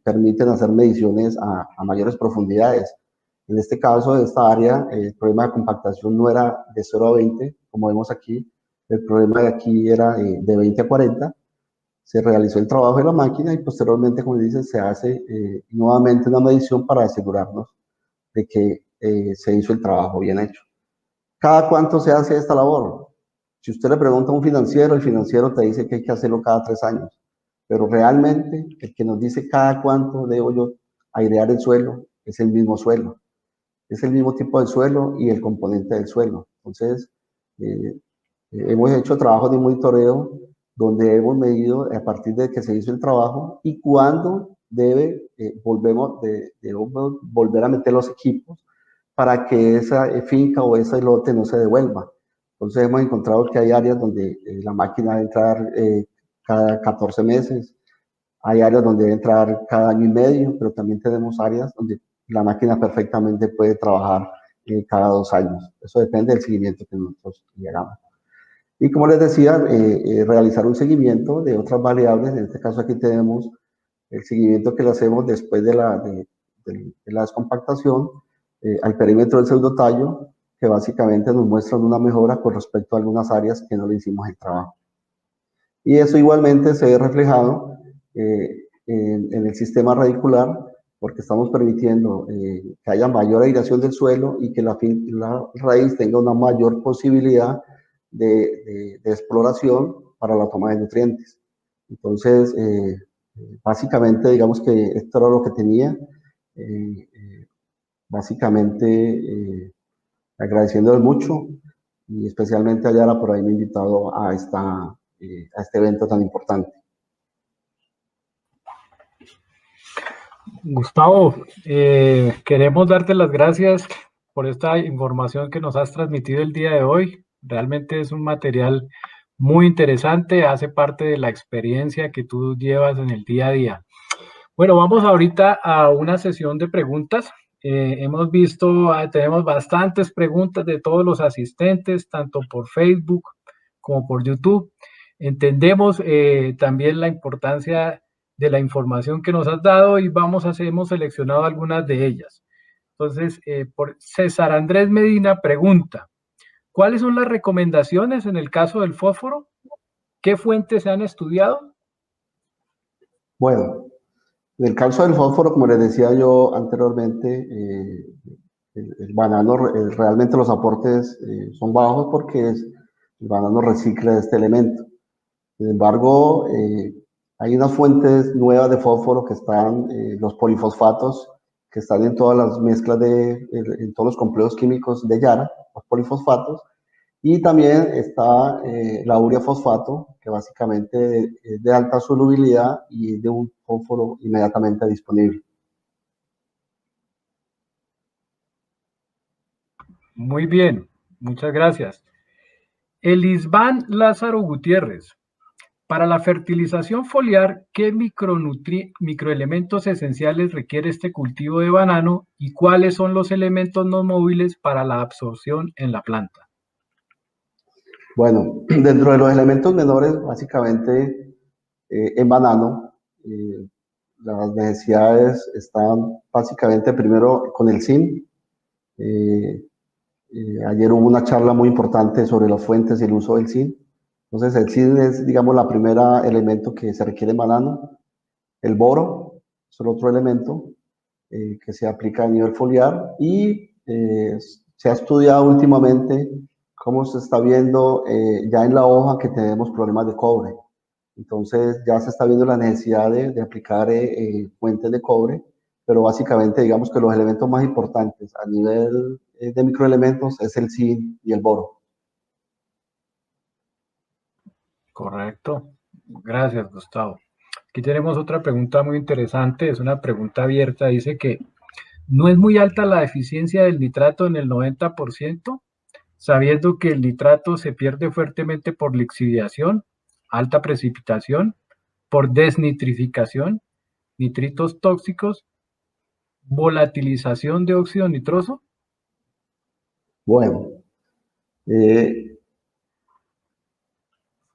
permiten hacer mediciones a mayores profundidades. En este caso, de esta área, el problema de compactación no era de 0 a 20, como vemos aquí. El problema de aquí era de 20 a 40. Se realizó el trabajo de la máquina y posteriormente, como dice, se hace nuevamente una medición para asegurarnos de que se hizo el trabajo bien hecho. ¿Cada cuánto se hace esta labor? Si usted le pregunta a un financiero, el financiero te dice que hay que hacerlo cada 3 años. Pero realmente el que nos dice cada cuánto debo yo airear el suelo es el mismo suelo. Es el mismo tipo de suelo y el componente del suelo. Entonces, eh, hemos hecho trabajos de monitoreo donde hemos medido a partir de que se hizo el trabajo y cuándo debemos volver a meter los equipos para que esa finca o ese lote no se devuelva. Entonces hemos encontrado que hay áreas donde la máquina debe entrar cada 14 meses, hay áreas donde debe entrar cada año y medio, pero también tenemos áreas donde la máquina perfectamente puede trabajar cada 2 años. Eso depende del seguimiento que nosotros le hagamos. Y como les decía, realizar un seguimiento de otras variables. En este caso aquí tenemos el seguimiento que le hacemos después de la descompactación al perímetro del pseudotallo, que básicamente nos muestran una mejora con respecto a algunas áreas que no le hicimos el trabajo. Y eso igualmente se ve reflejado en el sistema radicular, porque estamos permitiendo que haya mayor aireación del suelo y que la raíz tenga una mayor posibilidad de exploración para la toma de nutrientes. Entonces, básicamente, digamos que esto era lo que tenía. Eh, básicamente, agradeciéndoles mucho y especialmente a Yara por haberme invitado a este evento tan importante. Gustavo, queremos darte las gracias por esta información que nos has transmitido el día de hoy. Realmente es un material muy interesante, hace parte de la experiencia que tú llevas en el día a día. Bueno, vamos ahorita a una sesión de preguntas. Hemos visto, tenemos bastantes preguntas de todos los asistentes, tanto por Facebook como por YouTube. Entendemos también la importancia de la información que nos has dado y hemos seleccionado algunas de ellas. Entonces, por César Andrés Medina pregunta, ¿cuáles son las recomendaciones en el caso del fósforo? ¿Qué fuentes se han estudiado? Bueno, en el caso del fósforo, como les decía yo anteriormente, el banano, realmente los aportes son bajos porque el banano recicla este elemento. Sin embargo, hay unas fuentes nuevas de fósforo que están, los polifosfatos, que están en todas las mezclas en todos los complejos químicos de Yara, los polifosfatos, y también está la urea fosfato, que básicamente es de alta solubilidad y es de un fósforo inmediatamente disponible. Muy bien, muchas gracias. Elisban Lázaro Gutiérrez. Para la fertilización foliar, ¿qué microelementos esenciales requiere este cultivo de banano y cuáles son los elementos no móviles para la absorción en la planta? Bueno, dentro de los elementos menores, básicamente en banano, eh, las necesidades están básicamente primero con el zinc. Eh, ayer hubo una charla muy importante sobre las fuentes y el uso del zinc. Entonces, el zinc es, digamos, la primera elemento que se requiere en banano. El boro es el otro elemento que se aplica a nivel foliar y se ha estudiado últimamente cómo se está viendo ya en la hoja que tenemos problemas de cobre. Entonces ya se está viendo la necesidad de aplicar fuentes de cobre, pero básicamente digamos que los elementos más importantes a nivel de microelementos es el zinc y el boro. Correcto. Gracias, Gustavo. Aquí tenemos otra pregunta muy interesante, es una pregunta abierta, dice que ¿no es muy alta la eficiencia del nitrato en el 90%, sabiendo que el nitrato se pierde fuertemente por lixiviación, alta precipitación, por desnitrificación, nitritos tóxicos, volatilización de óxido nitroso? Bueno, eh,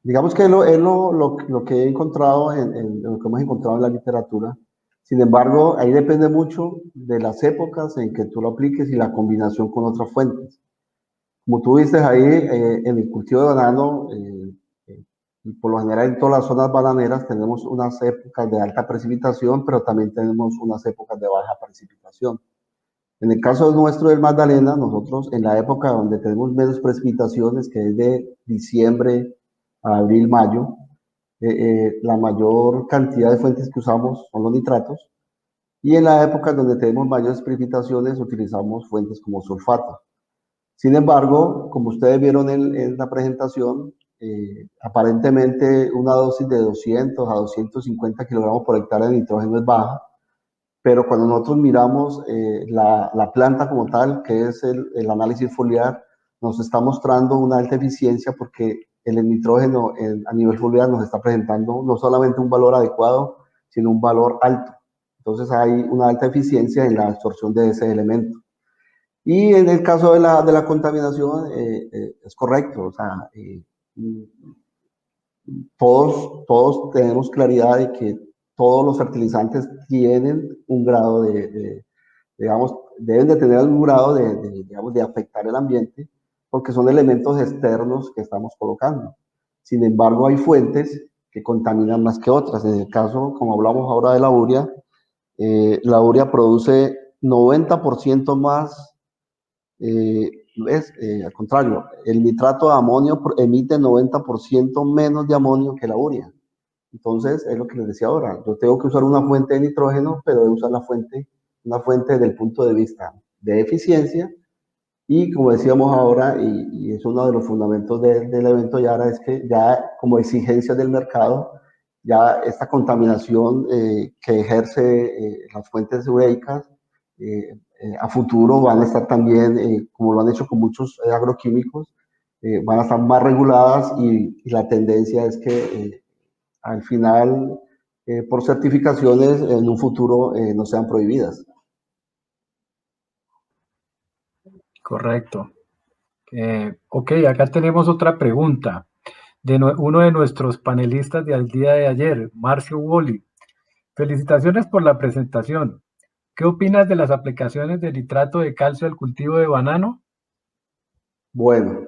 digamos que lo que he encontrado en lo que hemos encontrado en la literatura. Sin embargo, ahí depende mucho de las épocas en que tú lo apliques y la combinación con otras fuentes. Como tú dices ahí, en el cultivo de banano, y por lo general en todas las zonas bananeras tenemos unas épocas de alta precipitación, pero también tenemos unas épocas de baja precipitación. En el caso nuestro del Magdalena, nosotros en la época donde tenemos menos precipitaciones, que es de diciembre a abril, mayo, la mayor cantidad de fuentes que usamos son los nitratos, y en la época donde tenemos mayores precipitaciones utilizamos fuentes como sulfato. Sin embargo, como ustedes vieron en la presentación, aparentemente una dosis de 200 a 250 kilogramos por hectárea de nitrógeno es baja, pero cuando nosotros miramos la planta como tal, que es el análisis foliar, nos está mostrando una alta eficiencia porque el nitrógeno a nivel foliar nos está presentando no solamente un valor adecuado, sino un valor alto. Entonces hay una alta eficiencia en la absorción de ese elemento. Y en el caso de la contaminación, es correcto, o sea, todos tenemos claridad de que todos los fertilizantes tienen un grado digamos, deben de tener algún grado digamos, de afectar el ambiente, porque son elementos externos que estamos colocando. Sin embargo, hay fuentes que contaminan más que otras. En el caso, como hablamos ahora de la urea produce 90% más, al contrario, el nitrato de amonio emite 90% menos de amonio que la urea. Entonces, es lo que les decía ahora, yo tengo que usar una fuente de nitrógeno, pero debo usar una fuente desde el punto de vista de eficiencia, y como decíamos ahora, y es uno de los fundamentos del evento Yara, es que ya como exigencia del mercado, ya esta contaminación que ejerce las fuentes ureicas, a futuro van a estar también, como lo han hecho con muchos agroquímicos, van a estar más reguladas, y la tendencia es que al final, por certificaciones, en un futuro no sean prohibidas. Correcto. Ok, acá tenemos otra pregunta de uno de nuestros panelistas del día de ayer, Marcio Woli. Felicitaciones por la presentación. ¿Qué opinas de las aplicaciones de nitrato de calcio al cultivo de banano? Bueno,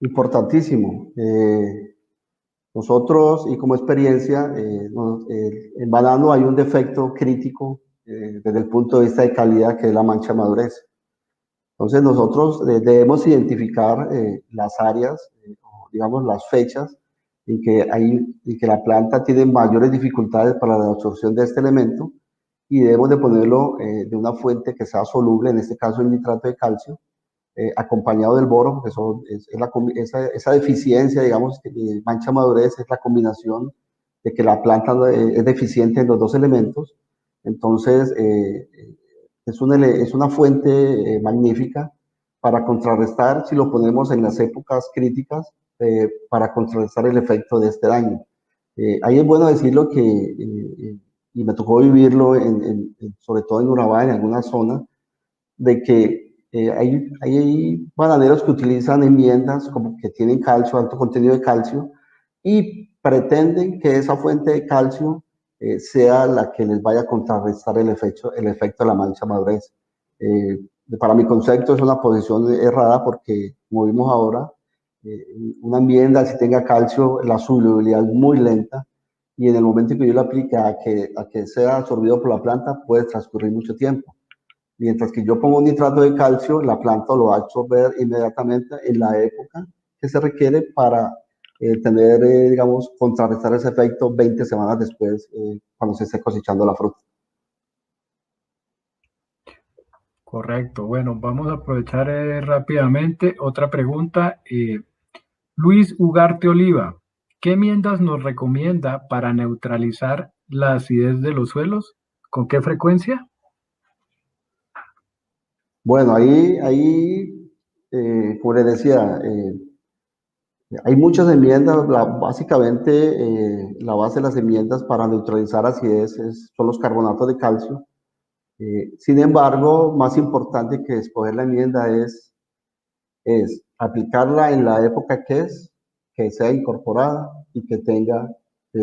importantísimo. Nosotros, y como experiencia, en banano hay un defecto crítico desde el punto de vista de calidad, que es la mancha de madurez. Entonces nosotros debemos identificar las áreas, digamos las fechas en que la planta tiene mayores dificultades para la absorción de este elemento, y debemos de ponerlo de una fuente que sea soluble, en este caso el nitrato de calcio, acompañado del boro, porque esa deficiencia, digamos, de mancha madurez, es la combinación de que la planta es deficiente en los dos elementos. Entonces, es una fuente magnífica para contrarrestar, si lo ponemos en las épocas críticas, para contrarrestar el efecto de este daño. Ahí es bueno decirlo y me tocó vivirlo sobre todo en Urabá, en alguna zona, de que hay bananeros que utilizan enmiendas como que tienen calcio, alto contenido de calcio, y pretenden que esa fuente de calcio sea la que les vaya a contrarrestar el efecto de la mancha madurez. Eh, para mi concepto es una posición errada, porque, como vimos ahora, eh, una enmienda, si tenga calcio, la solubilidad es muy lenta, y en el momento en que yo la aplique a que sea absorbido por la planta, puede transcurrir mucho tiempo. Mientras que yo pongo un nitrato de calcio, la planta lo va a absorber inmediatamente en la época que se requiere para digamos, contrarrestar ese efecto 20 semanas después, cuando se esté cosechando la fruta. Correcto. Bueno, vamos a aprovechar rápidamente otra pregunta. Luis Ugarte Oliva, ¿qué enmiendas nos recomienda para neutralizar la acidez de los suelos? ¿Con qué frecuencia? Bueno, como les decía, hay muchas enmiendas. Básicamente, la base de las enmiendas para neutralizar acidez son los carbonatos de calcio. Sin embargo, más importante que escoger la enmienda es aplicarla en la época que sea incorporada y que tenga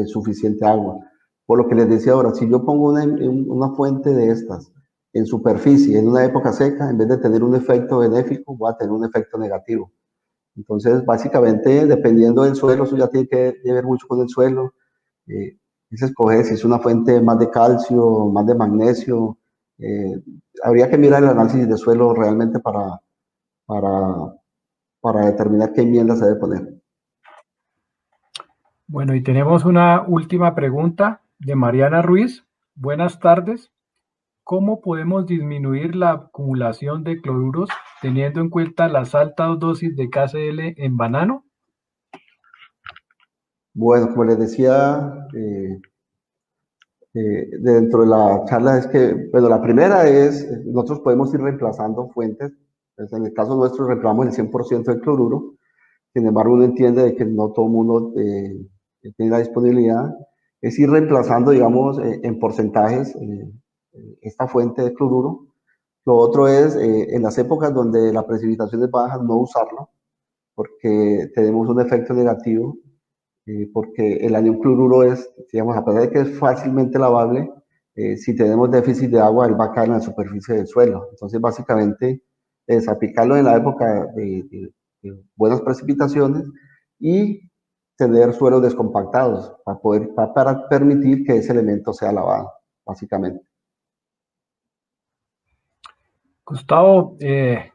suficiente agua. Por lo que les decía ahora, si yo pongo una fuente de estas en superficie en una época seca, en vez de tener un efecto benéfico, va a tener un efecto negativo. Entonces, básicamente, dependiendo del suelo, eso ya tiene que ver mucho con el suelo. Es escoger si es una fuente más de calcio, más de magnesio, Habría que mirar el análisis de suelo realmente para determinar qué enmienda se debe poner. Bueno, y tenemos una última pregunta de Mariana Ruiz. Buenas tardes. ¿Cómo podemos disminuir la acumulación de cloruros teniendo en cuenta las altas dosis de KCl en banano? Bueno, como les decía, dentro de la charla es que, bueno, la primera es, nosotros podemos ir reemplazando fuentes. Pues en el caso nuestro reemplazamos el 100% del cloruro. Sin embargo, uno entiende de que no todo el mundo tiene la disponibilidad. Es ir reemplazando, digamos, en porcentajes esta fuente de cloruro. Lo otro es, en las épocas donde la precipitación es baja, no usarlo, porque tenemos un efecto negativo, porque el anión cloruro es, digamos, a pesar de que es fácilmente lavable, si tenemos déficit de agua, él va a caer en la superficie del suelo. Entonces, básicamente, es aplicarlo en la época de buenas precipitaciones y tener suelos descompactados para permitir que ese elemento sea lavado, básicamente. Gustavo,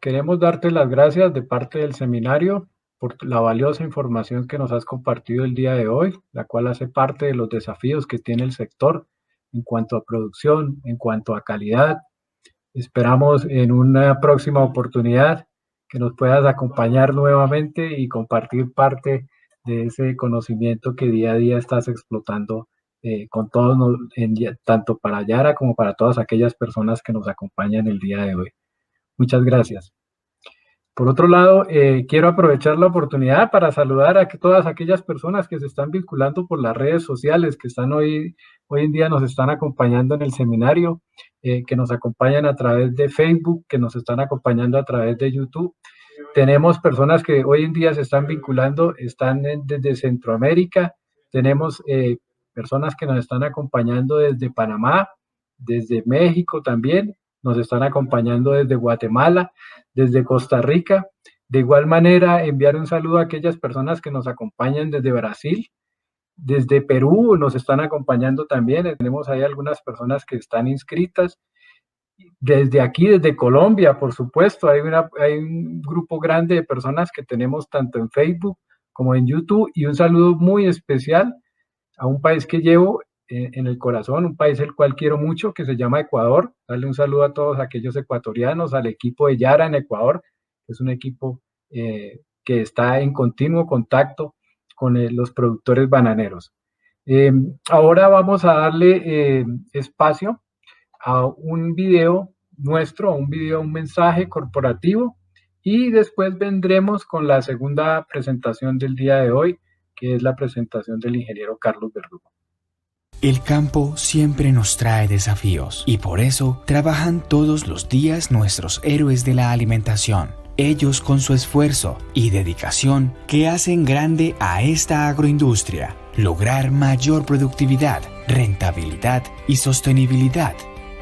queremos darte las gracias de parte del seminario por la valiosa información que nos has compartido el día de hoy, la cual hace parte de los desafíos que tiene el sector en cuanto a producción, en cuanto a calidad. Esperamos en una próxima oportunidad que nos puedas acompañar nuevamente y compartir parte de ese conocimiento que día a día estás explotando con todos, tanto para Yara como para todas aquellas personas que nos acompañan el día de hoy. Muchas gracias. Por otro lado, quiero aprovechar la oportunidad para saludar a todas aquellas personas que se están vinculando por las redes sociales, que están hoy en día nos están acompañando en el seminario, que nos acompañan a través de Facebook, que nos están acompañando a través de YouTube. Tenemos personas que hoy en día se están vinculando, están desde Centroamérica, tenemos personas que nos están acompañando desde Panamá, desde México también, nos están acompañando desde Guatemala, desde Costa Rica. De igual manera, enviar un saludo a aquellas personas que nos acompañan desde Brasil, desde Perú nos están acompañando también. Tenemos ahí algunas personas que están inscritas. Desde aquí, desde Colombia, por supuesto, hay un grupo grande de personas que tenemos tanto en Facebook como en YouTube. Y un saludo muy especial a un país que llevo en el corazón, un país el cual quiero mucho, que se llama Ecuador. Darle un saludo a todos aquellos ecuatorianos, al equipo de Yara en Ecuador, que es un equipo que está en continuo contacto con los productores bananeros. Ahora vamos a darle espacio a un video nuestro, un mensaje corporativo, y después vendremos con la segunda presentación del día de hoy, que es la presentación del ingeniero Carlos Verdugo. El campo siempre nos trae desafíos y por eso trabajan todos los días nuestros héroes de la alimentación. Ellos con su esfuerzo y dedicación que hacen grande a esta agroindustria, lograr mayor productividad, rentabilidad y sostenibilidad.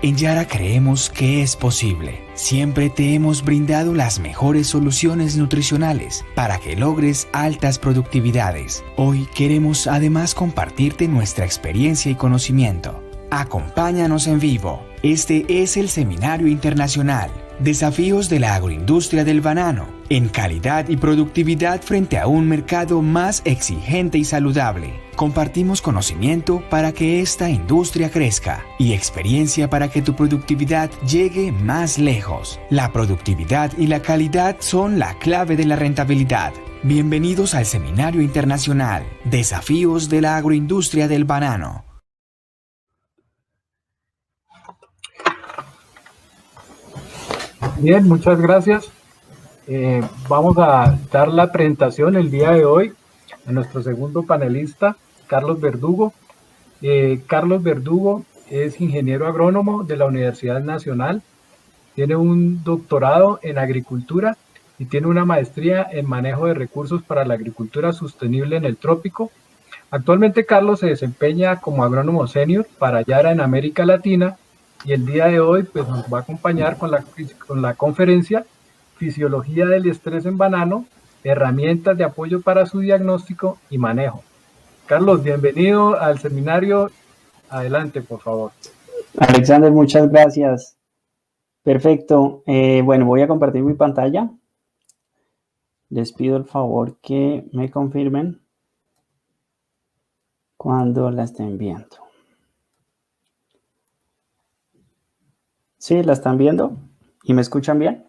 En Yara creemos que es posible. Siempre te hemos brindado las mejores soluciones nutricionales para que logres altas productividades. Hoy queremos además compartirte nuestra experiencia y conocimiento. Acompáñanos en vivo. Este es el Seminario Internacional Desafíos de la Agroindustria del Banano, en calidad y productividad frente a un mercado más exigente y saludable. Compartimos conocimiento para que esta industria crezca y experiencia para que tu productividad llegue más lejos. La productividad y la calidad son la clave de la rentabilidad. Bienvenidos al Seminario Internacional Desafíos de la Agroindustria del Banano. Bien, muchas gracias. Vamos a dar la presentación el día de hoy a nuestro segundo panelista, Carlos Verdugo. Carlos Verdugo es ingeniero agrónomo de la Universidad Nacional, tiene un doctorado en agricultura y tiene una maestría en manejo de recursos para la agricultura sostenible en el trópico. Actualmente Carlos se desempeña como agrónomo senior para Yara en América Latina, y el día de hoy pues, nos va a acompañar con la conferencia Fisiología del estrés en banano, herramientas de apoyo para su diagnóstico y manejo. Carlos, bienvenido al seminario. Adelante, por favor. Alexander, muchas gracias. Perfecto. Bueno, voy a compartir mi pantalla. Les pido el favor que me confirmen cuando la estén viendo. ¿Sí? ¿La están viendo? ¿Y me escuchan bien?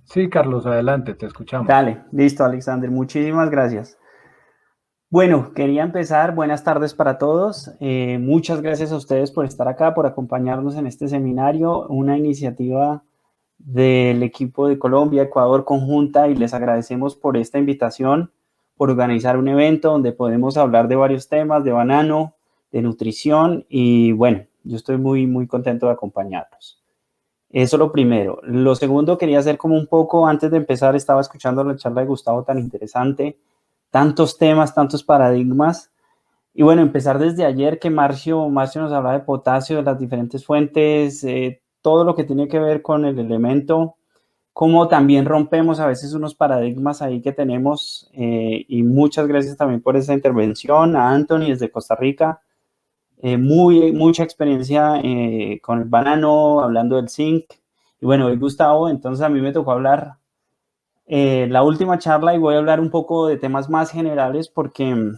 Sí, Carlos, adelante, te escuchamos. Dale, listo, Alexander. Muchísimas gracias. Bueno, quería empezar. Buenas tardes para todos. Muchas gracias a ustedes por estar acá, por acompañarnos en este seminario, una iniciativa del equipo de Colombia, Ecuador conjunta, y les agradecemos por esta invitación, por organizar un evento donde podemos hablar de varios temas, de banano, de nutrición, y bueno, yo estoy muy contento de acompañarlos. Eso lo primero. Lo segundo, quería hacer como un poco, antes de empezar, estaba escuchando la charla de Gustavo tan interesante, tantos temas, tantos paradigmas. Y bueno, empezar desde ayer que Marcio nos hablaba de potasio, de las diferentes fuentes, todo lo que tiene que ver con el elemento, cómo también rompemos a veces unos paradigmas ahí que tenemos. Y muchas gracias también por esa intervención a Anthony desde Costa Rica. Mucha experiencia con el banano, hablando del zinc. Y bueno, hoy Gustavo, entonces a mí me tocó hablar la última charla y voy a hablar un poco de temas más generales porque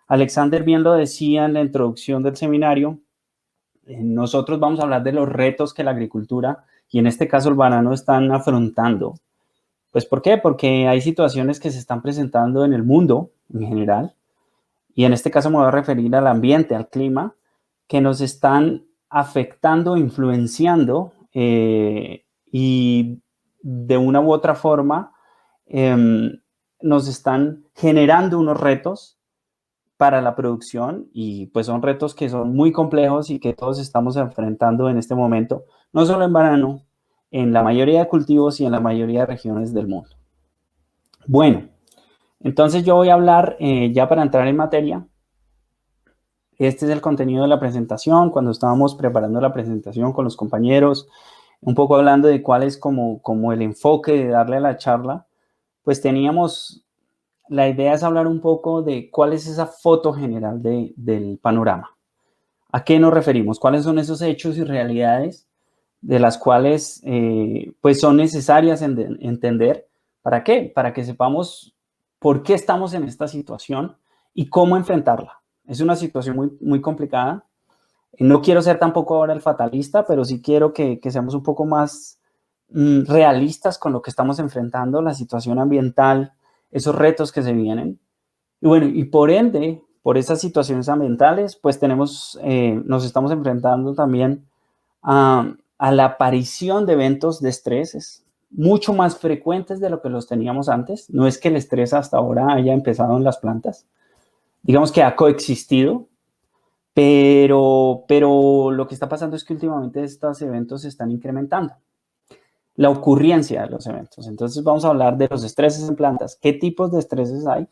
Alexander bien lo decía en la introducción del seminario. Nosotros vamos a hablar de los retos que la agricultura y en este caso el banano están afrontando. Pues ¿por qué? Porque hay situaciones que se están presentando en el mundo en general y en este caso me voy a referir al ambiente, al clima, que nos están afectando, influenciando y de una u otra forma nos están generando unos retos para la producción y pues son retos que son muy complejos y que todos estamos enfrentando en este momento, no solo en banano, en la mayoría de cultivos y en la mayoría de regiones del mundo. Bueno, entonces yo voy a hablar ya para entrar en materia. Este es el contenido de la presentación. Cuando estábamos preparando la presentación con los compañeros, un poco hablando de cuál es como el enfoque de darle a la charla, pues teníamos, la idea es hablar un poco de cuál es esa foto general del panorama. ¿A qué nos referimos? ¿Cuáles son esos hechos y realidades de las cuales pues son necesarias entender? ¿Para qué? Para que sepamos por qué estamos en esta situación y cómo enfrentarla. Es una situación muy complicada. No quiero ser tampoco ahora el fatalista, pero sí quiero que seamos un poco más realistas con lo que estamos enfrentando, la situación ambiental, esos retos que se vienen. Y bueno, y por ende, por esas situaciones ambientales, pues nos estamos enfrentando también a la aparición de eventos de estrés mucho más frecuentes de lo que los teníamos antes. No es que el estrés hasta ahora haya empezado en las plantas, digamos que ha coexistido, pero lo que está pasando es que últimamente estos eventos se están incrementando. La ocurrencia de los eventos. Entonces vamos a hablar de los estreses en plantas, qué tipos de estreses hay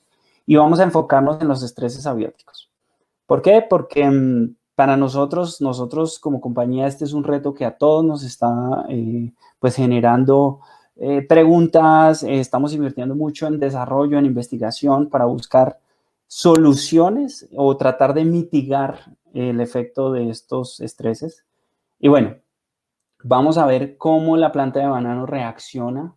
y vamos a enfocarnos en los estreses abióticos. ¿Por qué? Porque para nosotros como compañía este es un reto que a todos nos está pues generando preguntas, estamos invirtiendo mucho en desarrollo, en investigación para buscar soluciones o tratar de mitigar el efecto de estos estreses. Y bueno, vamos a ver cómo la planta de banano reacciona,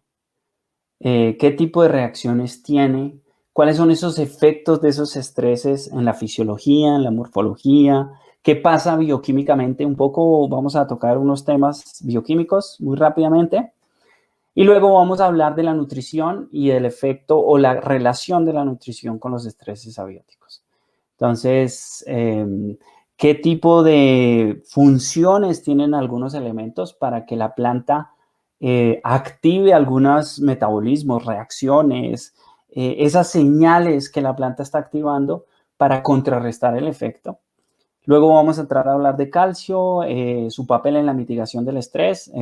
qué tipo de reacciones tiene, cuáles son esos efectos de esos estreses en la fisiología, en la morfología, qué pasa bioquímicamente. Un poco vamos a tocar unos temas bioquímicos muy rápidamente. Y luego vamos a hablar de la nutrición y del efecto o la relación de la nutrición con los estreses abióticos. Entonces, ¿qué tipo de funciones tienen algunos elementos para que la planta active algunos metabolismos, reacciones, esas señales que la planta está activando para contrarrestar el efecto? Luego vamos a entrar a hablar de calcio, su papel en la mitigación del estrés.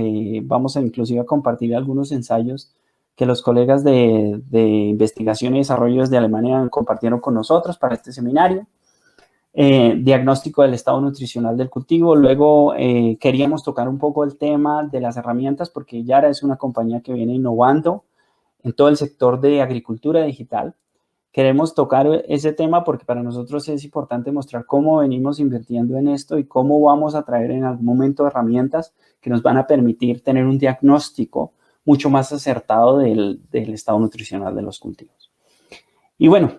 Vamos a inclusive a compartir algunos ensayos que los colegas de investigación y desarrollo desde Alemania compartieron con nosotros para este seminario. Diagnóstico del estado nutricional del cultivo. Luego queríamos tocar un poco el tema de las herramientas porque Yara es una compañía que viene innovando en todo el sector de agricultura digital. queremos tocar ese tema porque para nosotros es importante mostrar cómo venimos invirtiendo en esto y cómo vamos a traer en algún momento herramientas que nos van a permitir tener un diagnóstico mucho más acertado del estado nutricional de los cultivos. Y bueno,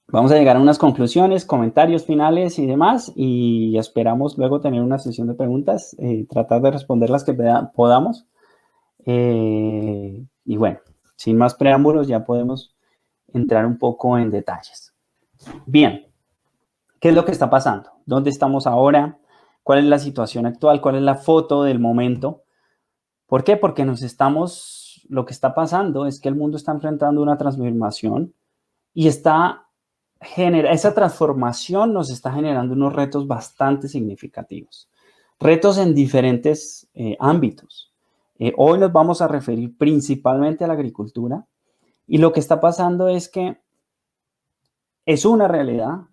vamos a llegar a unas conclusiones, comentarios finales y demás, y esperamos luego tener una sesión de preguntas, tratar de responder las que podamos. Y bueno, sin más preámbulos, ya podemos entrar un poco en detalles. Bien, ¿qué es lo que está pasando? ¿Dónde estamos ahora? ¿Cuál es la situación actual? ¿Cuál es la foto del momento? ¿Por qué? Porque lo que está pasando es que el mundo está enfrentando una transformación y esa transformación nos está generando unos retos bastante significativos. Retos en diferentes ámbitos. Hoy nos vamos a referir principalmente a la agricultura y lo que está pasando es que es una realidad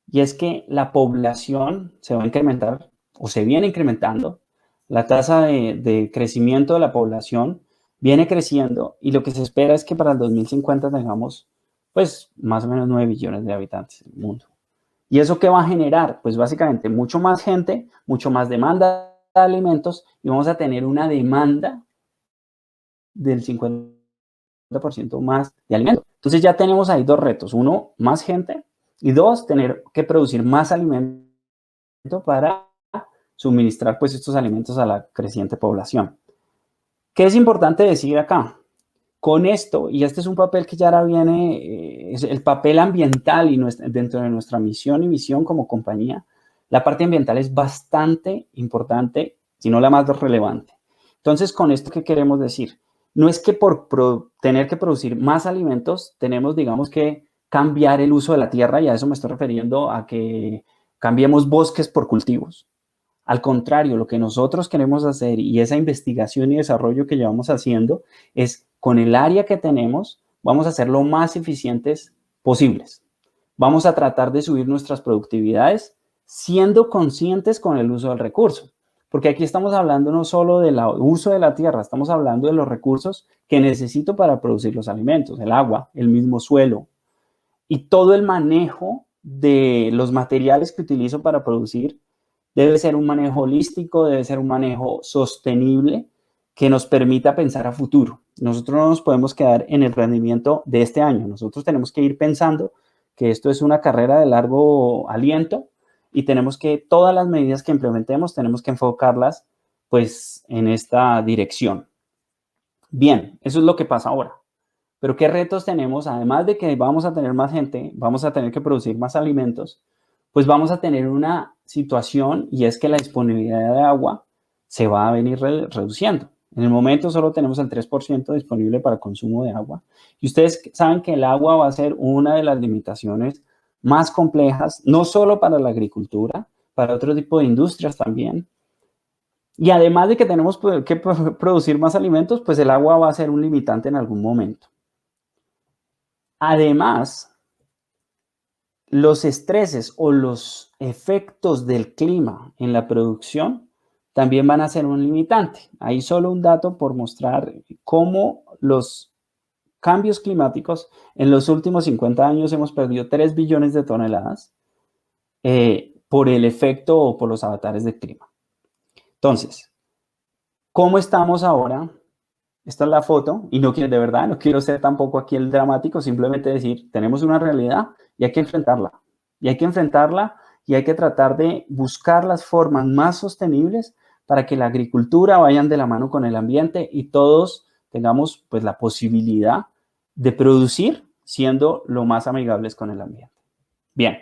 y es que la población se va a incrementar o se viene incrementando. La tasa de crecimiento de la población viene creciendo y lo que se espera es que para el 2050 tengamos pues más o menos 9 billones de habitantes en el mundo. ¿Y eso qué va a generar? Pues básicamente mucho más gente, mucho más demanda de alimentos y vamos a tener una demanda del 50% más de alimentos. Entonces ya tenemos ahí dos retos. Uno, más gente y dos, tener que producir más alimento para suministrar pues estos alimentos a la creciente población. ¿Qué es importante decir acá? Con esto, y este es un papel que ya ahora viene, es el papel ambiental y dentro de nuestra misión y visión como compañía, la parte ambiental es bastante importante, si no la más relevante. Entonces, con esto, ¿qué queremos decir? No es que por tener que producir más alimentos, tenemos, digamos, que cambiar el uso de la tierra, y a eso me estoy refiriendo a que cambiemos bosques por cultivos. Al contrario, lo que nosotros queremos hacer y esa investigación y desarrollo que llevamos haciendo es con el área que tenemos, vamos a ser lo más eficientes posibles. Vamos a tratar de subir nuestras productividades siendo conscientes con el uso del recurso. Porque aquí estamos hablando no solo del uso de la tierra, estamos hablando de los recursos que necesito para producir los alimentos, el agua, el mismo suelo y todo el manejo de los materiales que utilizo para producir. Debe ser un manejo holístico, debe ser un manejo sostenible que nos permita pensar a futuro. Nosotros no nos podemos quedar en el rendimiento de este año. Nosotros tenemos que ir pensando que esto es una carrera de largo aliento y tenemos que, todas las medidas que implementemos, tenemos que enfocarlas pues en esta dirección. Bien, eso es lo que pasa ahora. Pero ¿qué retos tenemos? Además de que vamos a tener más gente, vamos a tener que producir más alimentos, pues vamos a tener una situación y es que la disponibilidad de agua se va a venir reduciendo. En el momento solo tenemos el 3% disponible para consumo de agua. Y ustedes saben que el agua va a ser una de las limitaciones más complejas, no solo para la agricultura, para otro tipo de industrias también. Y además de que tenemos que producir más alimentos, pues el agua va a ser un limitante en algún momento. Además, los estreses o los efectos del clima en la producción también van a ser un limitante. Ahí solo un dato por mostrar cómo los cambios climáticos en los últimos 50 años hemos perdido 3 billones de toneladas por el efecto o por los avatares del clima. Entonces, ¿cómo estamos ahora? Esta es la foto y de verdad no quiero ser tampoco aquí el dramático, simplemente decir, tenemos una realidad y hay que enfrentarla. Y hay que enfrentarla y hay que tratar de buscar las formas más sostenibles para que la agricultura vayan de la mano con el ambiente y todos tengamos pues la posibilidad de producir siendo lo más amigables con el ambiente. Bien.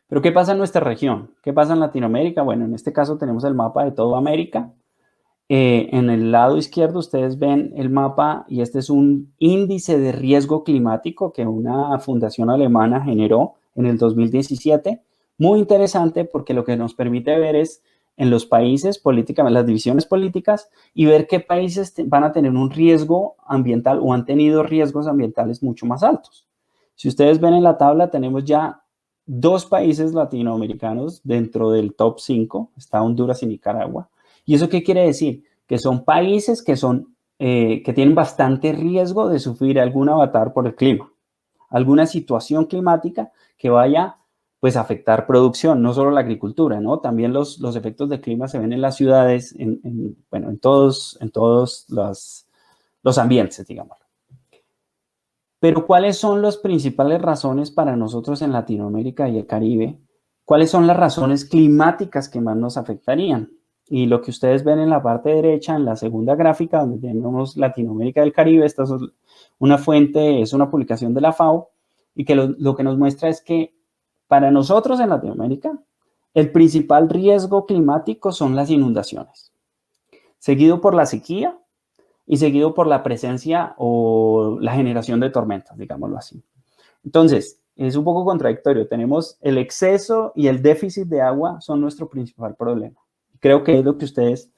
Pero ¿qué pasa en nuestra región? ¿Qué pasa en Latinoamérica? Bueno, en este caso tenemos el mapa de toda América. En el lado izquierdo ustedes ven el mapa y este es un índice de riesgo climático que una fundación alemana generó en el 2017. Muy interesante porque lo que nos permite ver es en los países políticamente, las divisiones políticas y ver qué países van a tener un riesgo ambiental o han tenido riesgos ambientales mucho más altos. Si ustedes ven en la tabla tenemos ya 2 países latinoamericanos dentro del top 5, está Honduras y Nicaragua. ¿Y eso qué quiere decir? Que son países que tienen bastante riesgo de sufrir algún avatar por el clima. alguna situación climática que vaya pues a afectar producción, no solo la agricultura, ¿no? También los efectos del clima se ven en las ciudades, bueno, en todos los ambientes, digamos. Pero ¿cuáles son las principales razones para nosotros en Latinoamérica y el Caribe? ¿Cuáles son las razones climáticas que más nos afectarían? Y lo que ustedes ven en la parte derecha, en la segunda gráfica, donde tenemos Latinoamérica y el Caribe, esta es una fuente, es una publicación de la FAO, y que lo que nos muestra es que para nosotros en Latinoamérica, el principal riesgo climático son las inundaciones, seguido por la sequía, y seguido por la presencia o la generación de tormentas, digámoslo así. Entonces, es un poco contradictorio. Tenemos el exceso y el déficit de agua son nuestro principal problema. Creo que es lo que ustedes,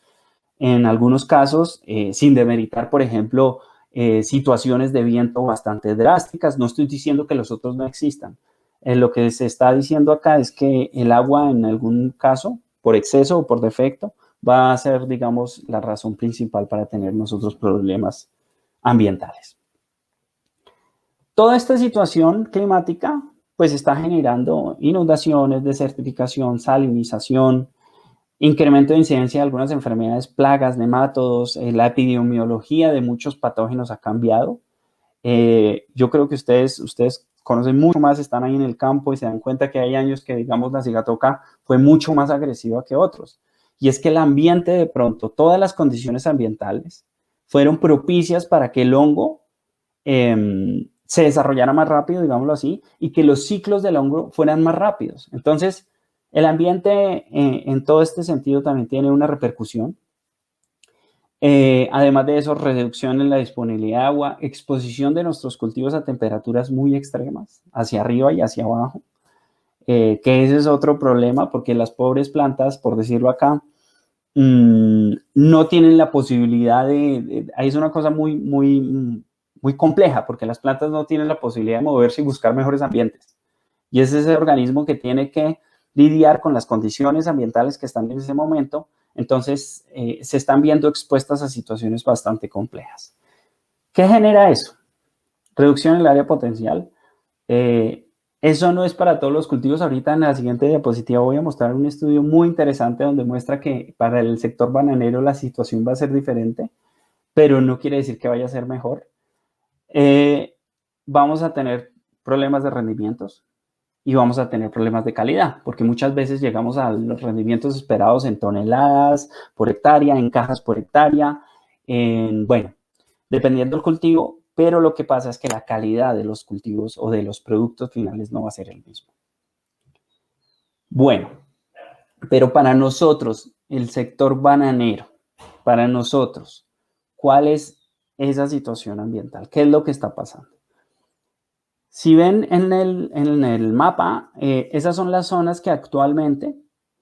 en algunos casos, sin demeritar, por ejemplo, situaciones de viento bastante drásticas, no estoy diciendo que los otros no existan. Lo que se está diciendo acá es que el agua, en algún caso, por exceso o por defecto, va a ser, digamos, la razón principal para tener nosotros problemas ambientales. Toda esta situación climática, pues está generando inundaciones, desertificación, salinización, incremento de incidencia de algunas enfermedades, plagas, nematodos, la epidemiología de muchos patógenos ha cambiado. Yo creo que ustedes conocen mucho más, están ahí en el campo y se dan cuenta que hay años que, digamos, la cigatoca fue mucho más agresiva que otros. Y es que el ambiente, de pronto, todas las condiciones ambientales fueron propicias para que el hongo se desarrollara más rápido, digámoslo así, y que los ciclos del hongo fueran más rápidos. Entonces, el ambiente en todo este sentido también tiene una repercusión. Además de eso, reducción en la disponibilidad de agua, exposición de nuestros cultivos a temperaturas muy extremas, hacia arriba y hacia abajo. Que ese es otro problema, porque las pobres plantas, por decirlo acá, no tienen la posibilidad es una cosa muy compleja, porque las plantas no tienen la posibilidad de moverse y buscar mejores ambientes. Y es ese organismo que tiene que lidiar con las condiciones ambientales que están en ese momento. Entonces, se están viendo expuestas a situaciones bastante complejas. ¿Qué genera eso? Reducción en el área potencial. Eso no es para todos los cultivos. Ahorita en la siguiente diapositiva voy a mostrar un estudio muy interesante donde muestra que para el sector bananero la situación va a ser diferente, pero no quiere decir que vaya a ser mejor. Vamos a tener problemas de rendimientos y vamos a tener problemas de calidad, porque muchas veces llegamos a los rendimientos esperados en toneladas por hectárea, en cajas por hectárea, bueno, dependiendo del cultivo, pero lo que pasa es que la calidad de los cultivos o de los productos finales no va a ser el mismo. Bueno, pero para nosotros, el sector bananero, para nosotros, ¿cuál es esa situación ambiental? ¿Qué es lo que está pasando? Si ven en el mapa, esas son las zonas que actualmente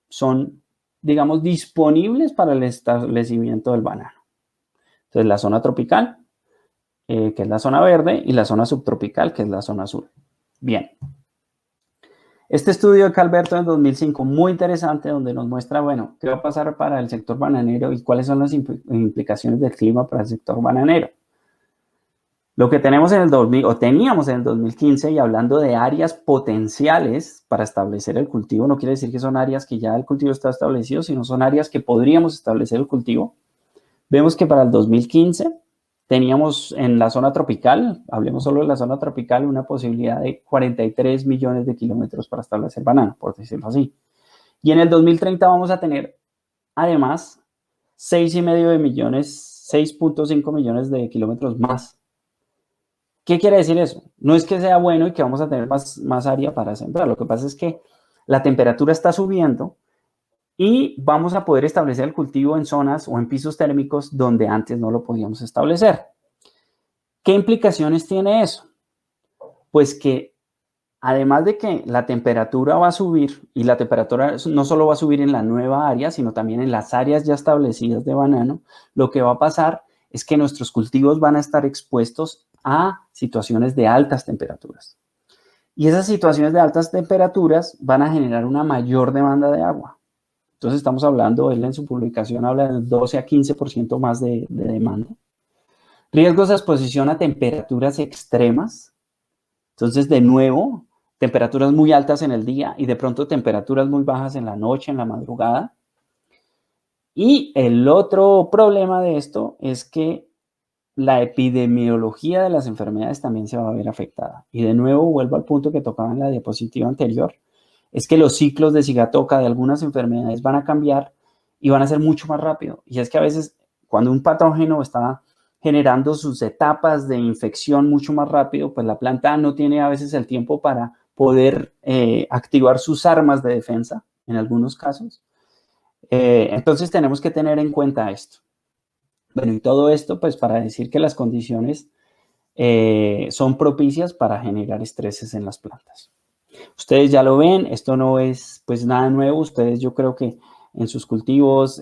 son, digamos, disponibles para el establecimiento del banano. Entonces, la zona tropical, que es la zona verde, y la zona subtropical, que es la zona azul. Bien. Este estudio de Calberto en 2005, muy interesante, donde nos muestra, bueno, qué va a pasar para el sector bananero y cuáles son las implicaciones del clima para el sector bananero. Lo que tenemos en el 2000, o teníamos en el 2015, y hablando de áreas potenciales para establecer el cultivo, no quiere decir que son áreas que ya el cultivo está establecido, sino son áreas que podríamos establecer el cultivo. Vemos que para el 2015 teníamos en la zona tropical, hablemos solo de la zona tropical, una posibilidad de 43 millones de kilómetros para establecer banano, por decirlo así. Y en el 2030 vamos a tener, además, 6,5 millones, 6,5 millones de kilómetros más. ¿Qué quiere decir eso? No es que sea bueno y que vamos a tener más área para sembrar. Lo que pasa es que la temperatura está subiendo y vamos a poder establecer el cultivo en zonas o en pisos térmicos donde antes no lo podíamos establecer. ¿Qué implicaciones tiene eso? Pues que además de que la temperatura va a subir, y la temperatura no solo va a subir en la nueva área, sino también en las áreas ya establecidas de banano, lo que va a pasar es que nuestros cultivos van a estar expuestos a situaciones de altas temperaturas. Y esas situaciones de altas temperaturas van a generar una mayor demanda de agua. Entonces estamos hablando, él en su publicación habla del 12 a 15% más de demanda. Riesgos de exposición a temperaturas extremas. Entonces, de nuevo, temperaturas muy altas en el día y de pronto temperaturas muy bajas en la noche, en la madrugada. Y el otro problema de esto es que la epidemiología de las enfermedades también se va a ver afectada. Y de nuevo vuelvo al punto que tocaba en la diapositiva anterior, es que los ciclos de Sigatoka de algunas enfermedades van a cambiar y van a ser mucho más rápido. Y es que a veces cuando un patógeno está generando sus etapas de infección mucho más rápido, pues la planta no tiene a veces el tiempo para poder activar sus armas de defensa en algunos casos. Entonces tenemos que tener en cuenta esto. Bueno, y todo esto pues para decir que las condiciones son propicias para generar estreses en las plantas. Ustedes ya lo ven, esto no es pues nada nuevo. Ustedes yo creo que en sus cultivos,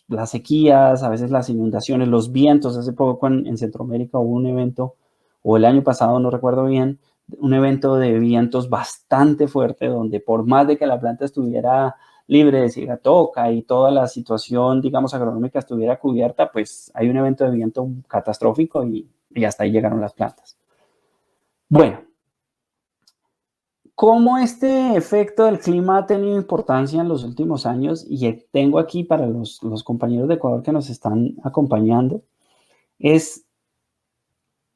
las sequías, a veces las inundaciones, los vientos, hace poco en Centroamérica hubo un evento, o el año pasado, no recuerdo bien, un evento de vientos bastante fuerte, donde por más de que la planta estuviera libre de sigatoka y toda la situación, digamos, agronómica estuviera cubierta, pues hay un evento de viento catastrófico y hasta ahí llegaron las plantas. Bueno, ¿cómo este efecto del clima ha tenido importancia en los últimos años? Y tengo aquí para los compañeros de Ecuador que nos están acompañando,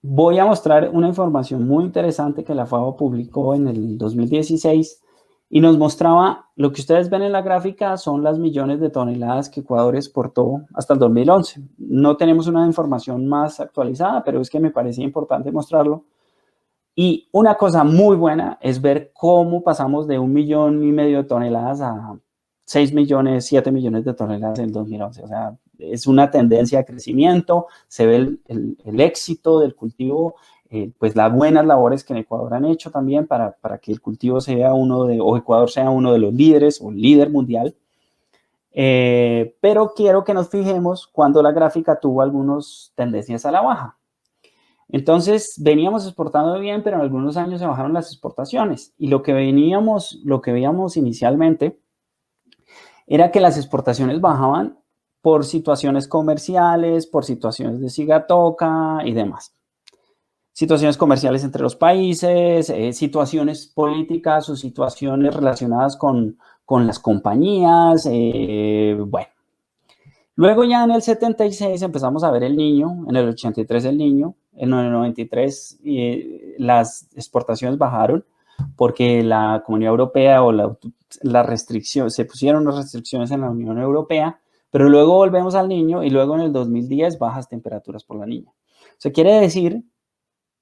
voy a mostrar una información muy interesante que la FAO publicó en el 2016 y nos mostraba, lo que ustedes ven en la gráfica son las millones de toneladas que Ecuador exportó hasta el 2011. No tenemos una información más actualizada, pero es que me parecía importante mostrarlo. Y una cosa muy buena es ver cómo pasamos de 1,5 millones de toneladas a 6 millones, 7 millones de toneladas en 2011. O sea, es una tendencia de crecimiento, se ve el éxito del cultivo, pues las buenas labores que en Ecuador han hecho también para que el cultivo sea o Ecuador sea uno de los líderes o líder mundial. Pero quiero que nos fijemos cuando la gráfica tuvo algunas tendencias a la baja. Entonces, veníamos exportando bien, pero en algunos años se bajaron las exportaciones. Y lo que veíamos inicialmente era que las exportaciones bajaban por situaciones comerciales, por situaciones de sigatoka y demás. Situaciones comerciales entre los países, situaciones políticas o situaciones relacionadas con las compañías, bueno. Luego ya en el 76 empezamos a ver el Niño, en el 83 el Niño, en el 93 las exportaciones bajaron porque la Comunidad Europea o la restricción, se pusieron las restricciones en la Unión Europea, pero luego volvemos al Niño y luego en el 2010 bajas temperaturas por la Niña. O sea, quiere decir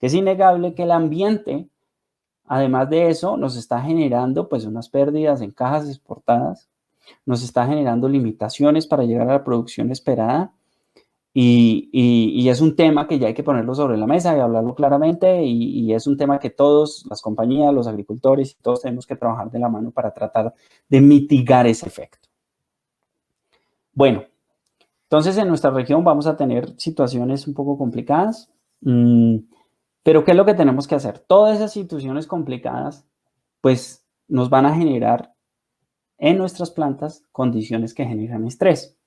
que es innegable que el ambiente, además de eso, nos está generando pues unas pérdidas en cajas exportadas, nos está generando limitaciones para llegar a la producción esperada y es un tema que ya hay que ponerlo sobre la mesa y hablarlo claramente y es un tema que todos, las compañías, los agricultores, todos tenemos que trabajar de la mano para tratar de mitigar ese efecto. Bueno, entonces en nuestra región vamos a tener situaciones un poco complicadas, pero ¿qué es lo que tenemos que hacer? Todas esas situaciones complicadas pues nos van a generar en nuestras plantas condiciones que generan estrés.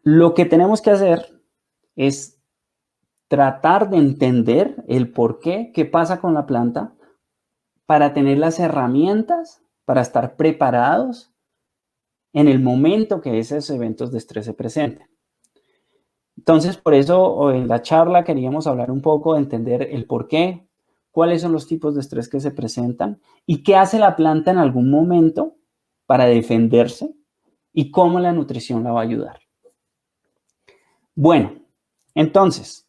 Lo que tenemos que hacer es tratar de entender el por qué pasa con la planta para tener las herramientas para estar preparados en el momento que esos eventos de estrés se presenten. Entonces, por eso en la charla queríamos hablar un poco de entender el por qué, cuáles son los tipos de estrés que se presentan y qué hace la planta en algún momento para defenderse y cómo la nutrición la va a ayudar. Bueno, entonces,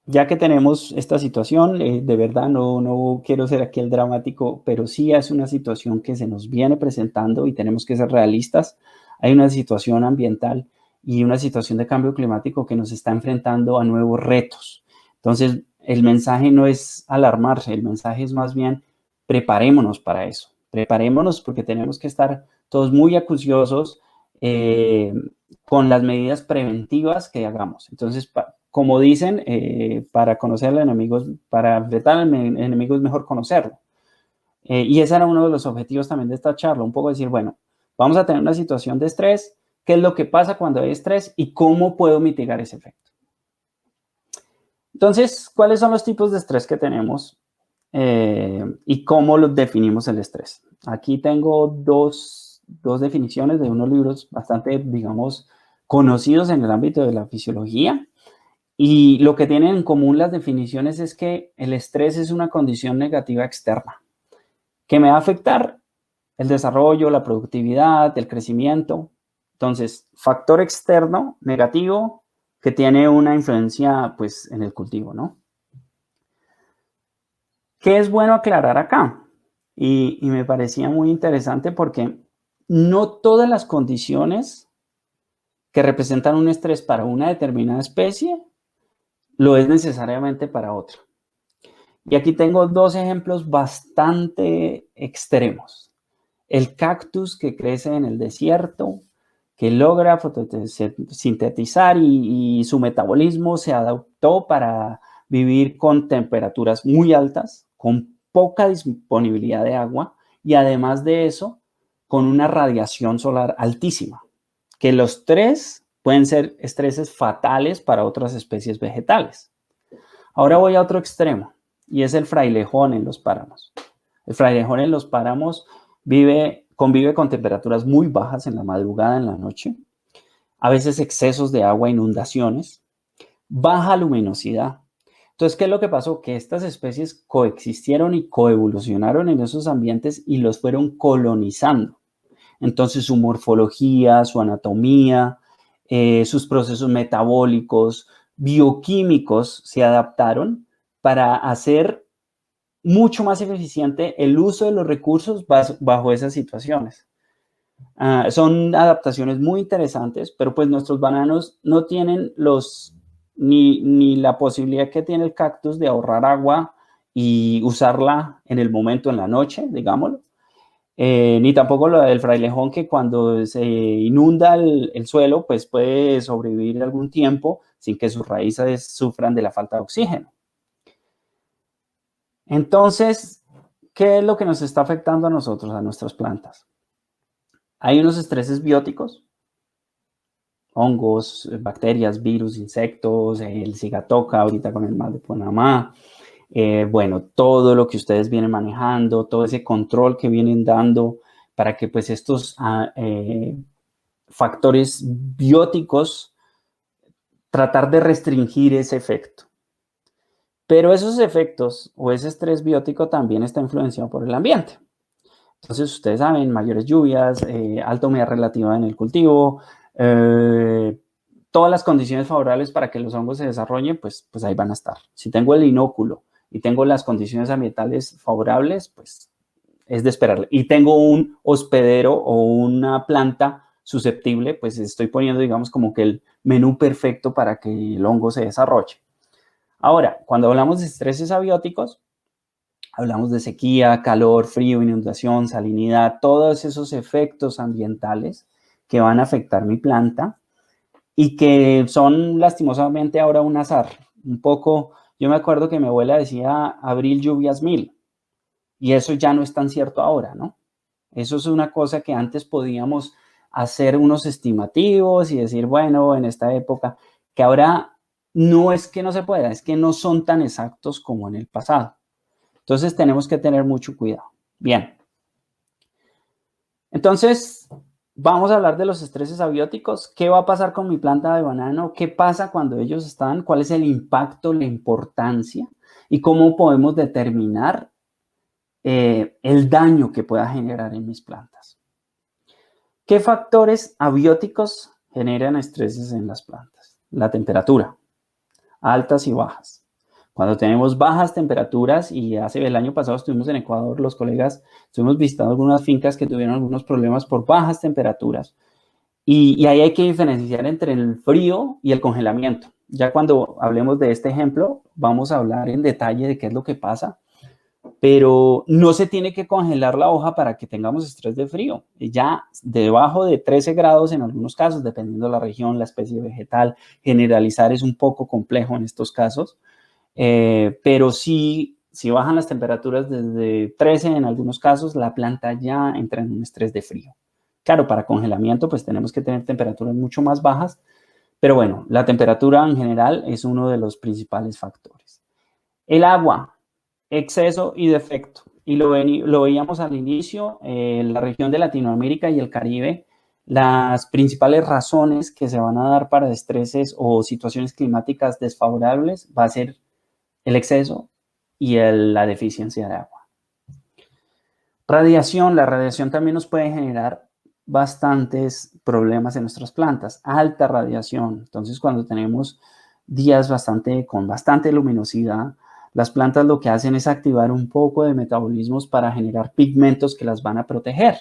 ya que tenemos esta situación, de verdad no quiero ser aquí el dramático, pero sí es una situación que se nos viene presentando y tenemos que ser realistas. Hay una situación ambiental y una situación de cambio climático que nos está enfrentando a nuevos retos. Entonces, el mensaje no es alarmarse, el mensaje es más bien preparémonos para eso. Preparémonos porque tenemos que estar todos muy acuciosos con las medidas preventivas que hagamos. Entonces, como dicen, para conocer al enemigo, para enfrentar al enemigo es mejor conocerlo. Y ese era uno de los objetivos también de esta charla, un poco decir, bueno, vamos a tener una situación de estrés, ¿qué es lo que pasa cuando hay estrés y cómo puedo mitigar ese efecto? Entonces, ¿cuáles son los tipos de estrés que tenemos y cómo los definimos el estrés? Aquí tengo dos definiciones de unos libros bastante, digamos, conocidos en el ámbito de la fisiología. Y lo que tienen en común las definiciones es que el estrés es una condición negativa externa que me va a afectar el desarrollo, la productividad, el crecimiento. Entonces, factor externo negativo que tiene una influencia, pues, en el cultivo, ¿no? ¿Qué es bueno aclarar acá? Y me parecía muy interesante porque no todas las condiciones que representan un estrés para una determinada especie lo es necesariamente para otra. Y aquí tengo dos ejemplos bastante extremos. El cactus que crece en el desierto, que logra fotosintetizar y su metabolismo se adaptó para vivir con temperaturas muy altas, con poca disponibilidad de agua y además de eso, con una radiación solar altísima, que los tres pueden ser estreses fatales para otras especies vegetales. Ahora voy a otro extremo y es el frailejón en los páramos. El frailejón en los páramos convive con temperaturas muy bajas en la madrugada, en la noche, a veces excesos de agua, inundaciones, baja luminosidad. Entonces, ¿qué es lo que pasó? Que estas especies coexistieron y coevolucionaron en esos ambientes y los fueron colonizando. Entonces, su morfología, su anatomía, sus procesos metabólicos, bioquímicos se adaptaron para hacer mucho más eficiente el uso de los recursos bajo esas situaciones. Son adaptaciones muy interesantes, pero pues nuestros bananos no tienen ni la posibilidad que tiene el cactus de ahorrar agua y usarla en el momento, en la noche, digámoslo. Ni tampoco lo del frailejón, que cuando se inunda el suelo, pues puede sobrevivir algún tiempo sin que sus raíces sufran de la falta de oxígeno. Entonces, ¿qué es lo que nos está afectando a nosotros, a nuestras plantas? Hay unos estreses bióticos, hongos, bacterias, virus, insectos, el cigatoca ahorita con el mal de Panamá. Bueno, todo lo que ustedes vienen manejando, todo ese control que vienen dando para que pues estos factores bióticos, tratar de restringir ese efecto. Pero esos efectos o ese estrés biótico también está influenciado por el ambiente. Entonces, ustedes saben, mayores lluvias, alta humedad relativa en el cultivo, todas las condiciones favorables para que los hongos se desarrollen, pues ahí van a estar. Si tengo el inóculo y tengo las condiciones ambientales favorables, pues es de esperarle. Y tengo un hospedero o una planta susceptible, pues estoy poniendo, digamos, como que el menú perfecto para que el hongo se desarrolle. Ahora, cuando hablamos de estreses abióticos, hablamos de sequía, calor, frío, inundación, salinidad, todos esos efectos ambientales que van a afectar mi planta y que son lastimosamente ahora un azar. Un poco, yo me acuerdo que mi abuela decía abril lluvias mil y eso ya no es tan cierto ahora, ¿no? Eso es una cosa que antes podíamos hacer unos estimativos y decir, bueno, en esta época, que ahora no es que no se pueda, es que no son tan exactos como en el pasado. Entonces tenemos que tener mucho cuidado. Bien. Entonces, vamos a hablar de los estreses abióticos. ¿Qué va a pasar con mi planta de banano? ¿Qué pasa cuando ellos están? ¿Cuál es el impacto, la importancia? ¿Y cómo podemos determinar el daño que pueda generar en mis plantas? ¿Qué factores abióticos generan estreses en las plantas? La temperatura, altas y bajas. Cuando tenemos bajas temperaturas, y el año pasado estuvimos en Ecuador, los colegas, estuvimos visitando algunas fincas que tuvieron algunos problemas por bajas temperaturas. Y ahí hay que diferenciar entre el frío y el congelamiento. Ya cuando hablemos de este ejemplo, vamos a hablar en detalle de qué es lo que pasa. Pero no se tiene que congelar la hoja para que tengamos estrés de frío. Ya debajo de 13 grados en algunos casos, dependiendo de la región, la especie vegetal, generalizar es un poco complejo en estos casos. Pero si bajan las temperaturas desde 13 en algunos casos, la planta ya entra en un estrés de frío. Claro, para congelamiento pues tenemos que tener temperaturas mucho más bajas, Pero bueno, la temperatura en general es uno de los principales factores. El agua, exceso y defecto. Y lo veíamos al inicio, la región de Latinoamérica y el Caribe, las principales razones que se van a dar para estreses o situaciones climáticas desfavorables va a ser el exceso y la deficiencia de agua. Radiación, la radiación también nos puede generar bastantes problemas en nuestras plantas, alta radiación. Entonces, cuando tenemos días con bastante luminosidad, las plantas lo que hacen es activar un poco de metabolismos para generar pigmentos que las van a proteger.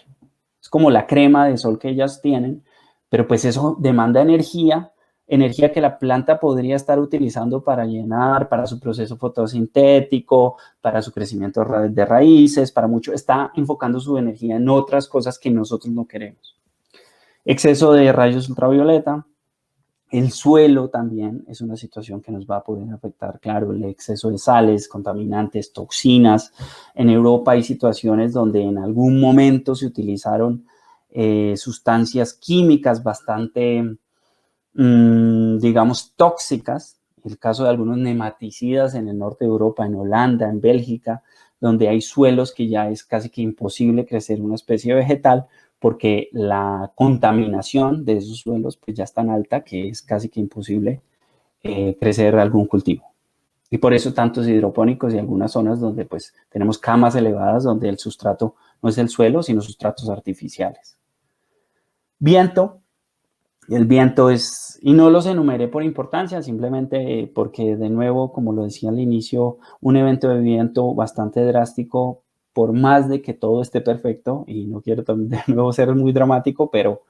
Es como la crema de sol que ellas tienen, pero pues eso demanda energía que la planta podría estar utilizando para llenar, para su proceso fotosintético, para su crecimiento de raíces, para mucho. Está enfocando su energía en otras cosas que nosotros no queremos. Exceso de rayos ultravioleta. El suelo también es una situación que nos va a poder afectar, claro, el exceso de sales, contaminantes, toxinas. En Europa hay situaciones donde en algún momento se utilizaron sustancias químicas bastante, digamos, tóxicas. El caso de algunos nematicidas en el norte de Europa, en Holanda, en Bélgica, donde hay suelos que ya es casi que imposible crecer una especie vegetal porque la contaminación de esos suelos pues ya es tan alta que es casi que imposible crecer algún cultivo. Y por eso tantos hidropónicos y algunas zonas donde pues tenemos camas elevadas donde el sustrato no es el suelo, sino sustratos artificiales. Viento. El viento y no los enumeré por importancia, simplemente porque de nuevo, como lo decía al inicio, un evento de viento bastante drástico, por más de que todo esté perfecto, y no quiero de nuevo ser muy dramático, pero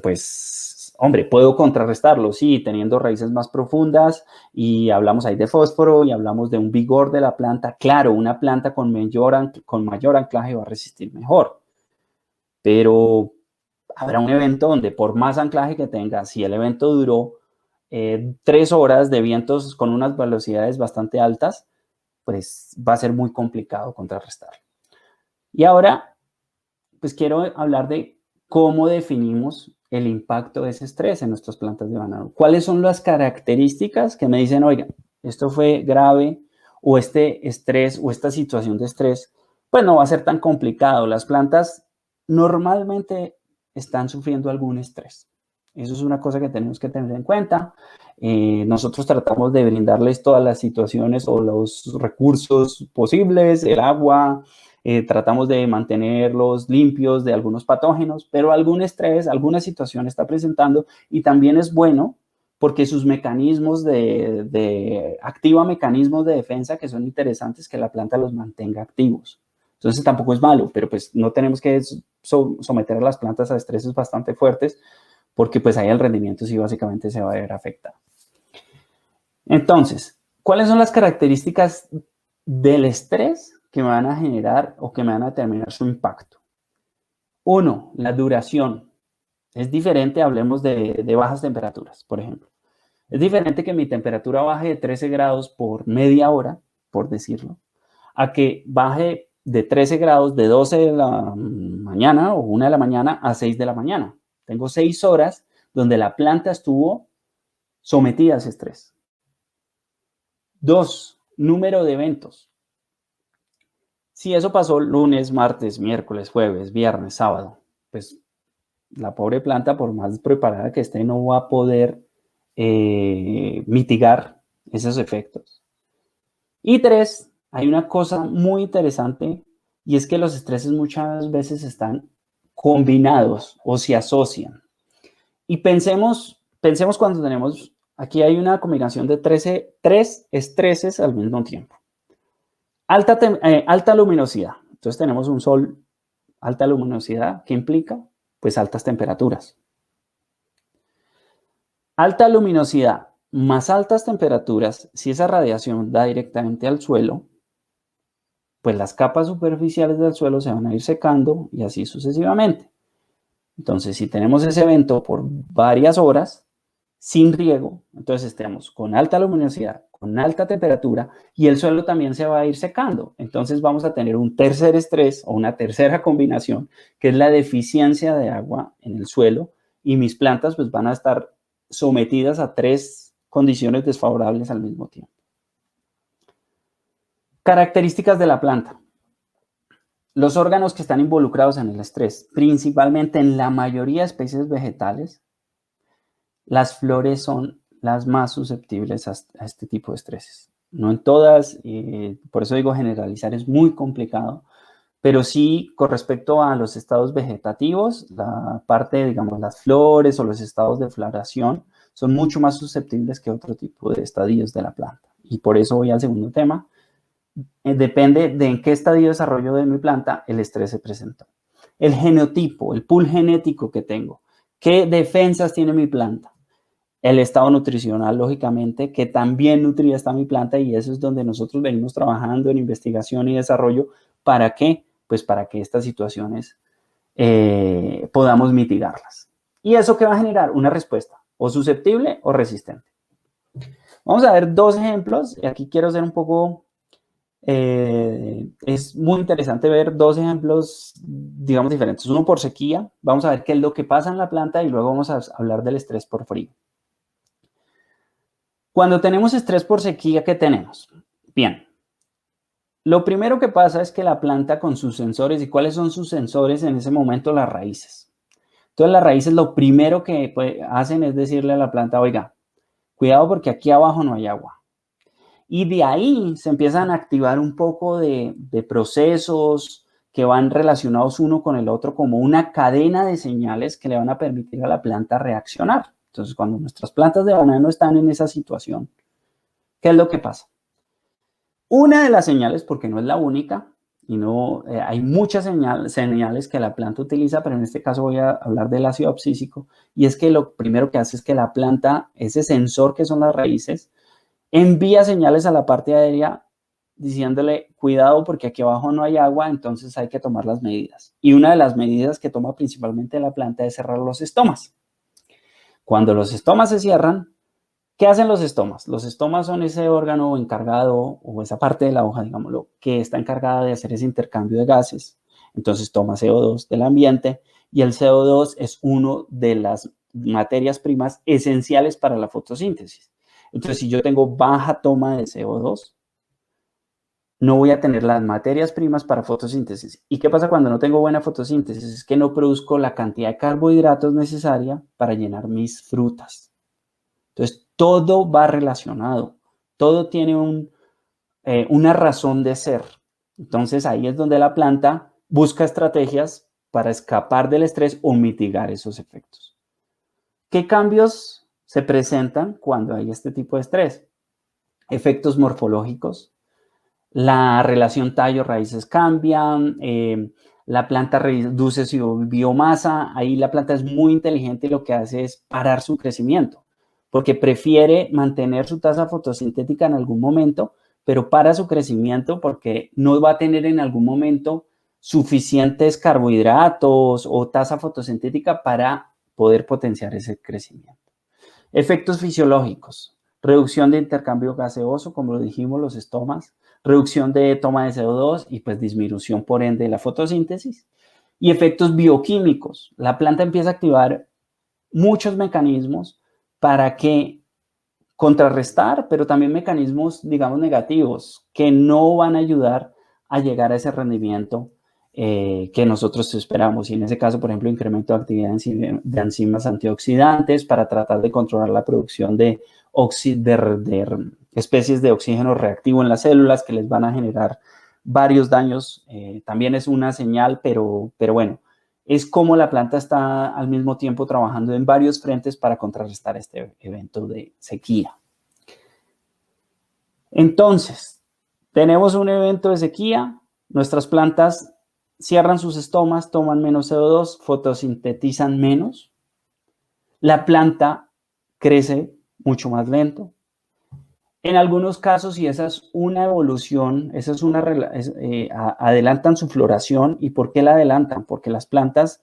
pues, hombre, puedo contrarrestarlo, sí, teniendo raíces más profundas, y hablamos ahí de fósforo, y hablamos de un vigor de la planta. Claro, una planta con mayor anclaje va a resistir mejor, pero habrá un evento donde por más anclaje que tenga, si el evento duró 3 horas de vientos con unas velocidades bastante altas, pues va a ser muy complicado contrarrestarlo. Y ahora, pues quiero hablar de cómo definimos el impacto de ese estrés en nuestras plantas de banano. ¿Cuáles son las características que me dicen, oiga, esto fue grave o este estrés o esta situación de estrés, pues no va a ser tan complicado? Las plantas normalmente están sufriendo algún estrés. Eso es una cosa que tenemos que tener en cuenta. Nosotros tratamos de brindarles todas las situaciones o los recursos posibles, el agua, tratamos de mantenerlos limpios de algunos patógenos, pero algún estrés, alguna situación está presentando y también es bueno porque sus mecanismos activa mecanismos de defensa que son interesantes que la planta los mantenga activos. Entonces tampoco es malo, pero pues no tenemos que someter a las plantas a estreses bastante fuertes porque pues ahí el rendimiento sí básicamente se va a ver afectado. Entonces, ¿cuáles son las características del estrés que me van a generar o que me van a determinar su impacto? 1, la duración. Es diferente, hablemos de bajas temperaturas, por ejemplo. Es diferente que mi temperatura baje de 13 grados por media hora, por decirlo, a que baje de 13 grados de 12 de la mañana o 1 de la mañana a 6 de la mañana. Tengo 6 horas donde la planta estuvo sometida a ese estrés. 2, número de eventos. Si eso pasó lunes, martes, miércoles, jueves, viernes, sábado, pues la pobre planta, por más preparada que esté, no va a poder mitigar esos efectos. Y 3, hay una cosa muy interesante y es que los estreses muchas veces están combinados o se asocian. Y pensemos cuando tenemos, aquí hay una combinación de 3 estreses al mismo tiempo. Alta luminosidad. Entonces tenemos un sol, alta luminosidad, ¿qué implica? Pues altas temperaturas. Alta luminosidad más altas temperaturas, si esa radiación da directamente al suelo, pues las capas superficiales del suelo se van a ir secando y así sucesivamente. Entonces, si tenemos ese evento por varias horas sin riego, entonces estemos con alta luminosidad, con alta temperatura y el suelo también se va a ir secando. Entonces vamos a tener un tercer estrés o una tercera combinación, que es la deficiencia de agua en el suelo y mis plantas pues van a estar sometidas a 3 condiciones desfavorables al mismo tiempo. Características de la planta. Los órganos que están involucrados en el estrés, principalmente en la mayoría de especies vegetales, las flores son las más susceptibles a este tipo de estreses. No en todas, por eso digo generalizar es muy complicado, pero sí con respecto a los estados vegetativos, la parte, digamos, las flores o los estados de floración son mucho más susceptibles que otro tipo de estadios de la planta. Y por eso voy al segundo tema. Depende de en qué estadio de desarrollo de mi planta el estrés se presentó. El genotipo, el pool genético que tengo, qué defensas tiene mi planta, el estado nutricional, lógicamente, que también nutrida está mi planta, y eso es donde nosotros venimos trabajando en investigación y desarrollo. ¿Para qué? Pues para que estas situaciones podamos mitigarlas. ¿Y eso qué va a generar? Una respuesta o susceptible o resistente. Vamos a ver 2 ejemplos. Aquí quiero hacer un poco... es muy interesante ver 2 ejemplos, digamos, diferentes. Uno por sequía. Vamos a ver qué es lo que pasa en la planta y luego vamos a hablar del estrés por frío. Cuando tenemos estrés por sequía, ¿qué tenemos? Bien, lo primero que pasa es que la planta con sus sensores, ¿y cuáles son sus sensores en ese momento? Las raíces. Entonces las raíces lo primero que hacen es decirle a la planta, oiga, cuidado porque aquí abajo no hay agua. Y de ahí se empiezan a activar un poco de procesos que van relacionados uno con el otro como una cadena de señales que le van a permitir a la planta reaccionar. Entonces, cuando nuestras plantas de banano están en esa situación, ¿qué es lo que pasa? Una de las señales, porque no es la única, y no hay muchas señales que la planta utiliza, pero en este caso voy a hablar del ácido abscísico, y es que lo primero que hace es que la planta, ese sensor que son las raíces, envía señales a la parte aérea diciéndole, cuidado porque aquí abajo no hay agua, entonces hay que tomar las medidas. Y una de las medidas que toma principalmente la planta es cerrar los estomas. Cuando los estomas se cierran, ¿qué hacen los estomas? Los estomas son ese órgano encargado, o esa parte de la hoja, digámoslo, que está encargada de hacer ese intercambio de gases. Entonces toma CO2 del ambiente, y el CO2 es una de las materias primas esenciales para la fotosíntesis. Entonces, si yo tengo baja toma de CO2, no voy a tener las materias primas para fotosíntesis. ¿Y qué pasa cuando no tengo buena fotosíntesis? Es que no produzco la cantidad de carbohidratos necesaria para llenar mis frutas. Entonces, todo va relacionado. Todo tiene una razón de ser. Entonces, ahí es donde la planta busca estrategias para escapar del estrés o mitigar esos efectos. ¿Qué cambios se presentan cuando hay este tipo de estrés? Efectos morfológicos. La relación tallo-raíces cambian, la planta reduce su biomasa. Ahí la planta es muy inteligente y lo que hace es parar su crecimiento, porque prefiere mantener su tasa fotosintética en algún momento, pero para su crecimiento porque no va a tener en algún momento suficientes carbohidratos o tasa fotosintética para poder potenciar ese crecimiento. Efectos fisiológicos. Reducción de intercambio gaseoso, como lo dijimos, los estomas. Reducción de toma de CO2 y pues disminución por ende de la fotosíntesis. Y efectos bioquímicos. La planta empieza a activar muchos mecanismos para que contrarrestar, pero también mecanismos, digamos, negativos que no van a ayudar a llegar a ese rendimiento que nosotros esperamos. Y en ese caso, por ejemplo, incremento de actividad de enzimas antioxidantes para tratar de controlar la producción de especies de oxígeno reactivo en las células que les van a generar varios daños. También es una señal, pero bueno, es como la planta está al mismo tiempo trabajando en varios frentes para contrarrestar este evento de sequía. Entonces, tenemos un evento de sequía, nuestras plantas cierran sus estomas, toman menos CO2, fotosintetizan menos, la planta crece mucho más lento. En algunos casos, y esa es una evolución, adelantan su floración. ¿Y por qué la adelantan? Porque las plantas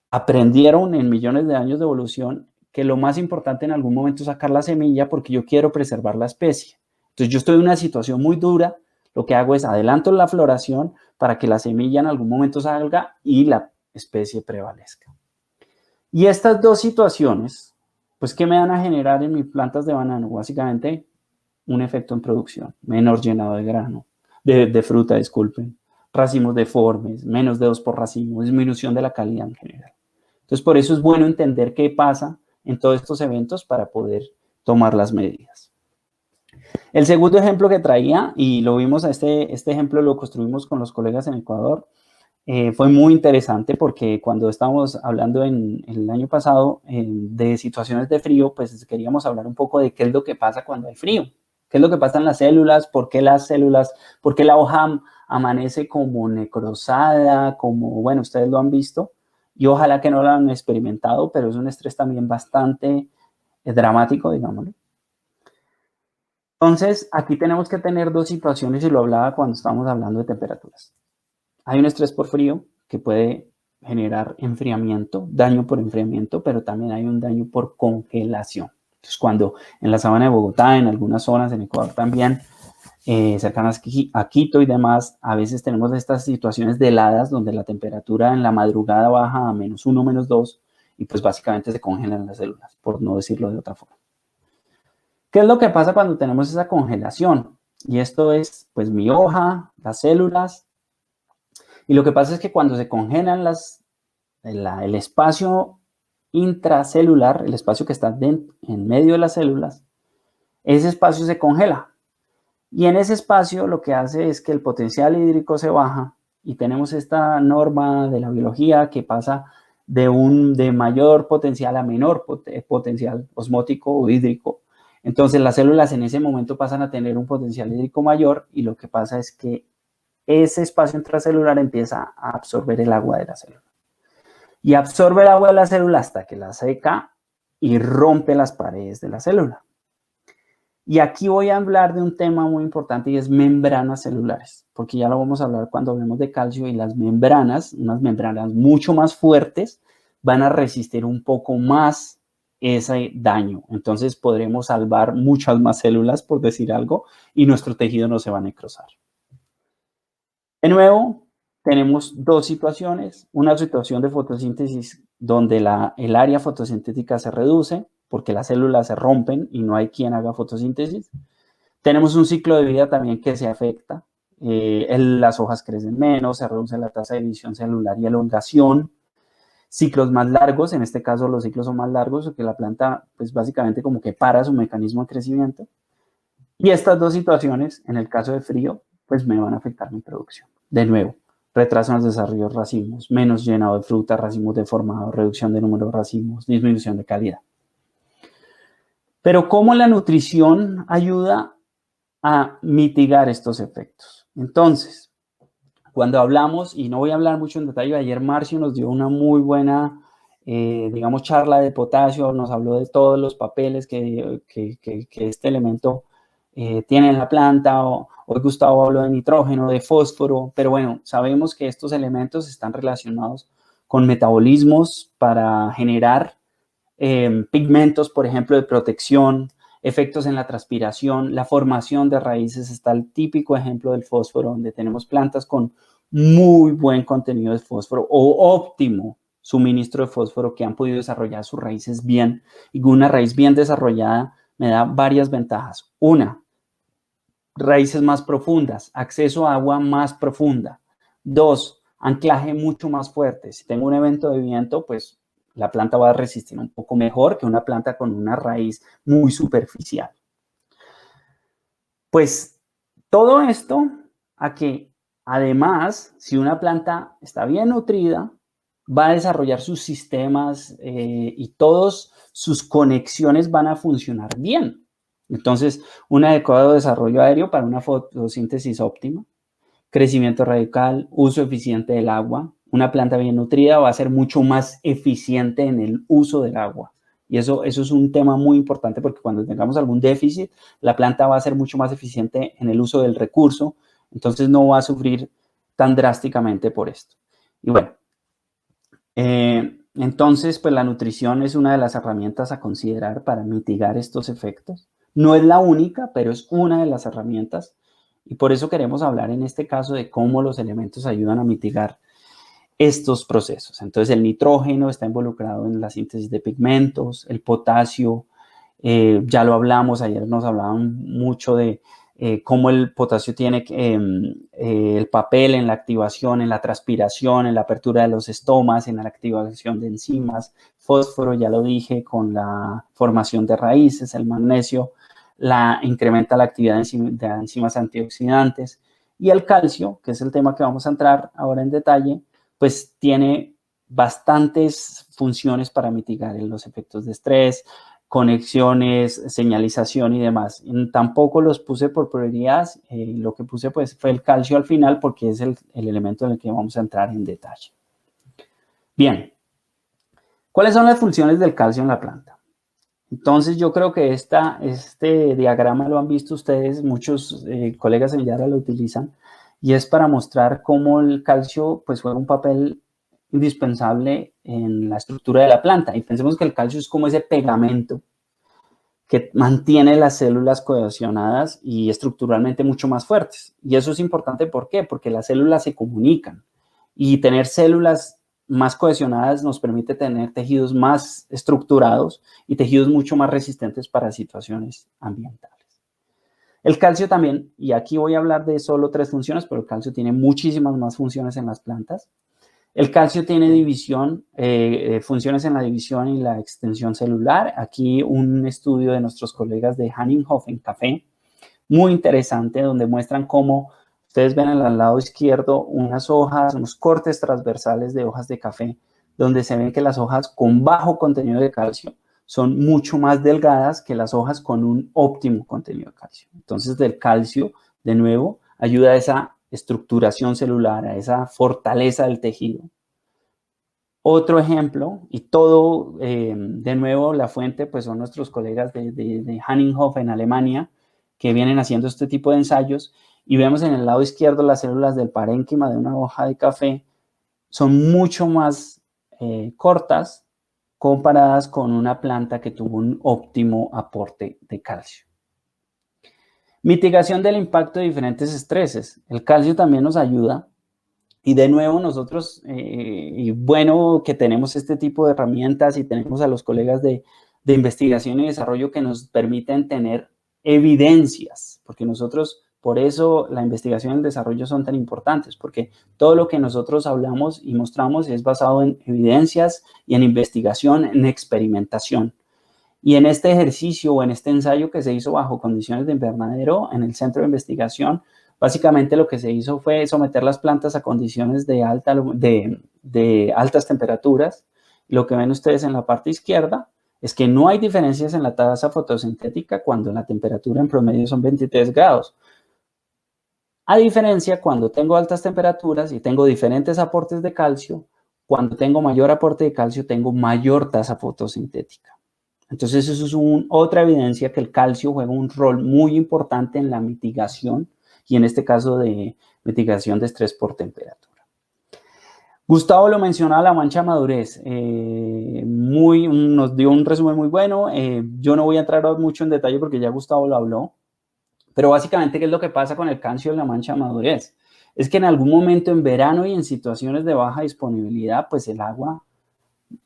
aprendieron en millones de años de evolución que lo más importante en algún momento es sacar la semilla porque yo quiero preservar la especie. Entonces yo estoy en una situación muy dura, lo que hago es adelanto la floración para que la semilla en algún momento salga y la especie prevalezca. Y estas 2 situaciones Pues, ¿qué me van a generar en mis plantas de banano? Básicamente, un efecto en producción, menor llenado de grano, de fruta, disculpen, racimos deformes, menos dedos por racimo, disminución de la calidad en general. Entonces, por eso es bueno entender qué pasa en todos estos eventos para poder tomar las medidas. El segundo ejemplo que traía, y lo vimos, este ejemplo lo construimos con los colegas en Ecuador, fue muy interesante porque cuando estábamos hablando en el año pasado de situaciones de frío, pues queríamos hablar un poco de qué es lo que pasa cuando hay frío, qué es lo que pasa en las células, por qué la hoja amanece como necrosada, como, bueno, ustedes lo han visto, y ojalá que no lo han experimentado, pero es un estrés también bastante dramático, digámoslo. Entonces, aquí tenemos que tener dos situaciones, y lo hablaba cuando estábamos hablando de temperaturas. Hay un estrés por frío que puede generar enfriamiento, daño por enfriamiento, pero también hay un daño por congelación. Entonces, cuando en la sabana de Bogotá, en algunas zonas, en Ecuador también, cercanas a Quito y demás, a veces tenemos estas situaciones de heladas donde la temperatura en la madrugada baja a -1, -2 y pues básicamente se congelan las células, por no decirlo de otra forma. ¿Qué es lo que pasa cuando tenemos esa congelación? Y esto es, pues, mi hoja, las células. Y lo que pasa es que cuando se congelan el espacio intracelular, el espacio que está en medio de las células, ese espacio se congela. Y en ese espacio lo que hace es que el potencial hídrico se baja y tenemos esta norma de la biología que pasa de mayor potencial a menor potencial osmótico o hídrico. Entonces las células en ese momento pasan a tener un potencial hídrico mayor y lo que pasa es que ese espacio intracelular empieza a absorber el agua de la célula. Y absorbe el agua de la célula hasta que la seca y rompe las paredes de la célula. Y aquí voy a hablar de un tema muy importante y es membranas celulares, porque ya lo vamos a hablar cuando hablemos de calcio y las membranas, unas membranas mucho más fuertes, van a resistir un poco más ese daño. Entonces podremos salvar muchas más células, por decir algo, y nuestro tejido no se va a necrosar. De nuevo, tenemos dos situaciones. Una situación de fotosíntesis donde el área fotosintética se reduce porque las células se rompen y no hay quien haga fotosíntesis. Tenemos un ciclo de vida también que se afecta. Las hojas crecen menos, se reduce la tasa de división celular y elongación. Ciclos más largos, en este caso los ciclos son más largos porque la planta pues básicamente como que para su mecanismo de crecimiento. Y estas dos situaciones, en el caso de frío, pues me van a afectar mi producción. De nuevo, retraso en los desarrollos de racimos, menos llenado de fruta, racimos deformados, reducción de número de racimos, disminución de calidad. Pero ¿cómo la nutrición ayuda a mitigar estos efectos? Entonces, cuando hablamos, y no voy a hablar mucho en detalle, ayer Marcio nos dio una muy buena, digamos, charla de potasio, nos habló de todos los papeles que este elemento tiene en la planta. Hoy Gustavo habló de nitrógeno, de fósforo, pero bueno, sabemos que estos elementos están relacionados con metabolismos para generar pigmentos, por ejemplo, de protección, efectos en la transpiración, la formación de raíces. Está el típico ejemplo del fósforo, donde tenemos plantas con muy buen contenido de fósforo o óptimo suministro de fósforo que han podido desarrollar sus raíces bien. Y una raíz bien desarrollada me da varias ventajas. Una, raíces más profundas, acceso a agua más profunda. Dos, anclaje mucho más fuerte. Si tengo un evento de viento, pues la planta va a resistir un poco mejor que una planta con una raíz muy superficial. Pues todo esto a que además, si una planta está bien nutrida, va a desarrollar sus sistemas y todas sus conexiones van a funcionar bien. Entonces, un adecuado desarrollo aéreo para una fotosíntesis óptima, crecimiento radical, uso eficiente del agua. Una planta bien nutrida va a ser mucho más eficiente en el uso del agua. Y eso es un tema muy importante porque cuando tengamos algún déficit, la planta va a ser mucho más eficiente en el uso del recurso. Entonces no va a sufrir tan drásticamente por esto. Y bueno, entonces pues la nutrición es una de las herramientas a considerar para mitigar estos efectos. No es la única, pero es una de las herramientas. Y por eso queremos hablar en este caso de cómo los elementos ayudan a mitigar estos procesos. Entonces, el nitrógeno está involucrado en la síntesis de pigmentos, el potasio, ya lo hablamos, ayer nos hablaban mucho de cómo el potasio tiene el papel en la activación, en la transpiración, en la apertura de los estomas, en la activación de enzimas. Fósforo, ya lo dije, con la formación de raíces. El magnesio incrementa la actividad de enzimas antioxidantes. Y el calcio, que es el tema que vamos a entrar ahora en detalle, pues tiene bastantes funciones para mitigar los efectos de estrés, conexiones, señalización y demás. Tampoco los puse por prioridad, lo que puse pues fue el calcio al final porque es el elemento en el que vamos a entrar en detalle. Bien, ¿cuáles son las funciones del calcio en la planta? Entonces yo creo que este diagrama lo han visto ustedes, muchos colegas en Yara lo utilizan, y es para mostrar cómo el calcio pues juega un papel indispensable en la estructura de la planta. Y pensemos que el calcio es como ese pegamento que mantiene las células cohesionadas y estructuralmente mucho más fuertes. Y eso es importante, ¿por qué? Porque las células se comunican y tener células más cohesionadas nos permite tener tejidos más estructurados y tejidos mucho más resistentes para situaciones ambientales. El calcio también, y aquí voy a hablar de solo 3 funciones, pero el calcio tiene muchísimas más funciones en las plantas. El calcio tiene funciones en la división y la extensión celular. Aquí un estudio de nuestros colegas de Hanninghoff en café, muy interesante, donde muestran cómo ustedes ven al lado izquierdo unas hojas, unos cortes transversales de hojas de café, donde se ven que las hojas con bajo contenido de calcio son mucho más delgadas que las hojas con un óptimo contenido de calcio. Entonces, del calcio, de nuevo, ayuda a esa estructuración celular, a esa fortaleza del tejido. Otro ejemplo, y todo, de nuevo, la fuente, pues son nuestros colegas de Hanninghoff en Alemania, que vienen haciendo este tipo de ensayos, y vemos en el lado izquierdo las células del parénquima de una hoja de café, son mucho más cortas comparadas con una planta que tuvo un óptimo aporte de calcio. Mitigación del impacto de diferentes estreses. El calcio también nos ayuda y de nuevo nosotros, y bueno que tenemos este tipo de herramientas y tenemos a los colegas de investigación y desarrollo que nos permiten tener evidencias, porque nosotros, por eso la investigación y el desarrollo son tan importantes, porque todo lo que nosotros hablamos y mostramos es basado en evidencias y en investigación, en experimentación. Y en este ejercicio o en este ensayo que se hizo bajo condiciones de invernadero en el centro de investigación, básicamente lo que se hizo fue someter las plantas a condiciones de altas temperaturas. Lo que ven ustedes en la parte izquierda es que no hay diferencias en la tasa fotosintética cuando la temperatura en promedio son 23 grados. A diferencia, cuando tengo altas temperaturas y tengo diferentes aportes de calcio, cuando tengo mayor aporte de calcio, tengo mayor tasa fotosintética. Entonces, eso es otra evidencia que el calcio juega un rol muy importante en la mitigación y en este caso de mitigación de estrés por temperatura. Gustavo lo mencionaba, la mancha madurez. Nos dio un resumen muy bueno. Yo no voy a entrar mucho en detalle porque ya Gustavo lo habló. Pero básicamente, ¿qué es lo que pasa con el calcio en la mancha madurez? Es que en algún momento en verano y en situaciones de baja disponibilidad, pues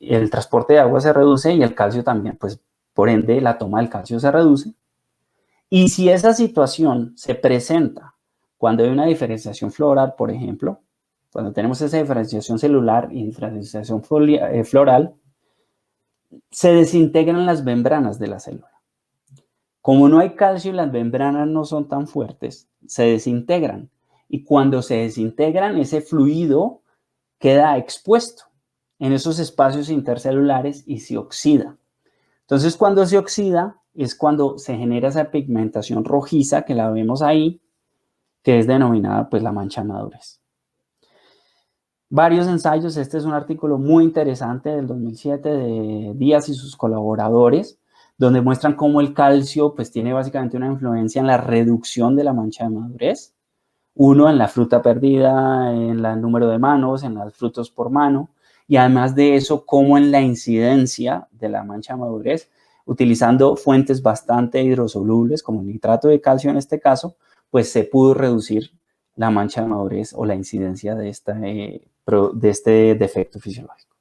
el transporte de agua se reduce y el calcio también, pues por ende la toma del calcio se reduce. Y si esa situación se presenta cuando hay una diferenciación floral, por ejemplo, cuando tenemos esa diferenciación celular y diferenciación floral, se desintegran las membranas de la célula. Como no hay calcio y las membranas no son tan fuertes, se desintegran. Y cuando se desintegran, ese fluido queda expuesto en esos espacios intercelulares y se oxida. Entonces, cuando se oxida es cuando se genera esa pigmentación rojiza que la vemos ahí, que es denominada pues la mancha madurez. Varios ensayos, este es un artículo muy interesante del 2007 de Díaz y sus colaboradores, donde muestran cómo el calcio pues tiene básicamente una influencia en la reducción de la mancha de madurez. Uno, en la fruta perdida, en el número de manos, en los frutos por mano, y además de eso, cómo en la incidencia de la mancha de madurez, utilizando fuentes bastante hidrosolubles, como el nitrato de calcio en este caso, pues se pudo reducir la mancha de madurez o la incidencia de este de este defecto fisiológico.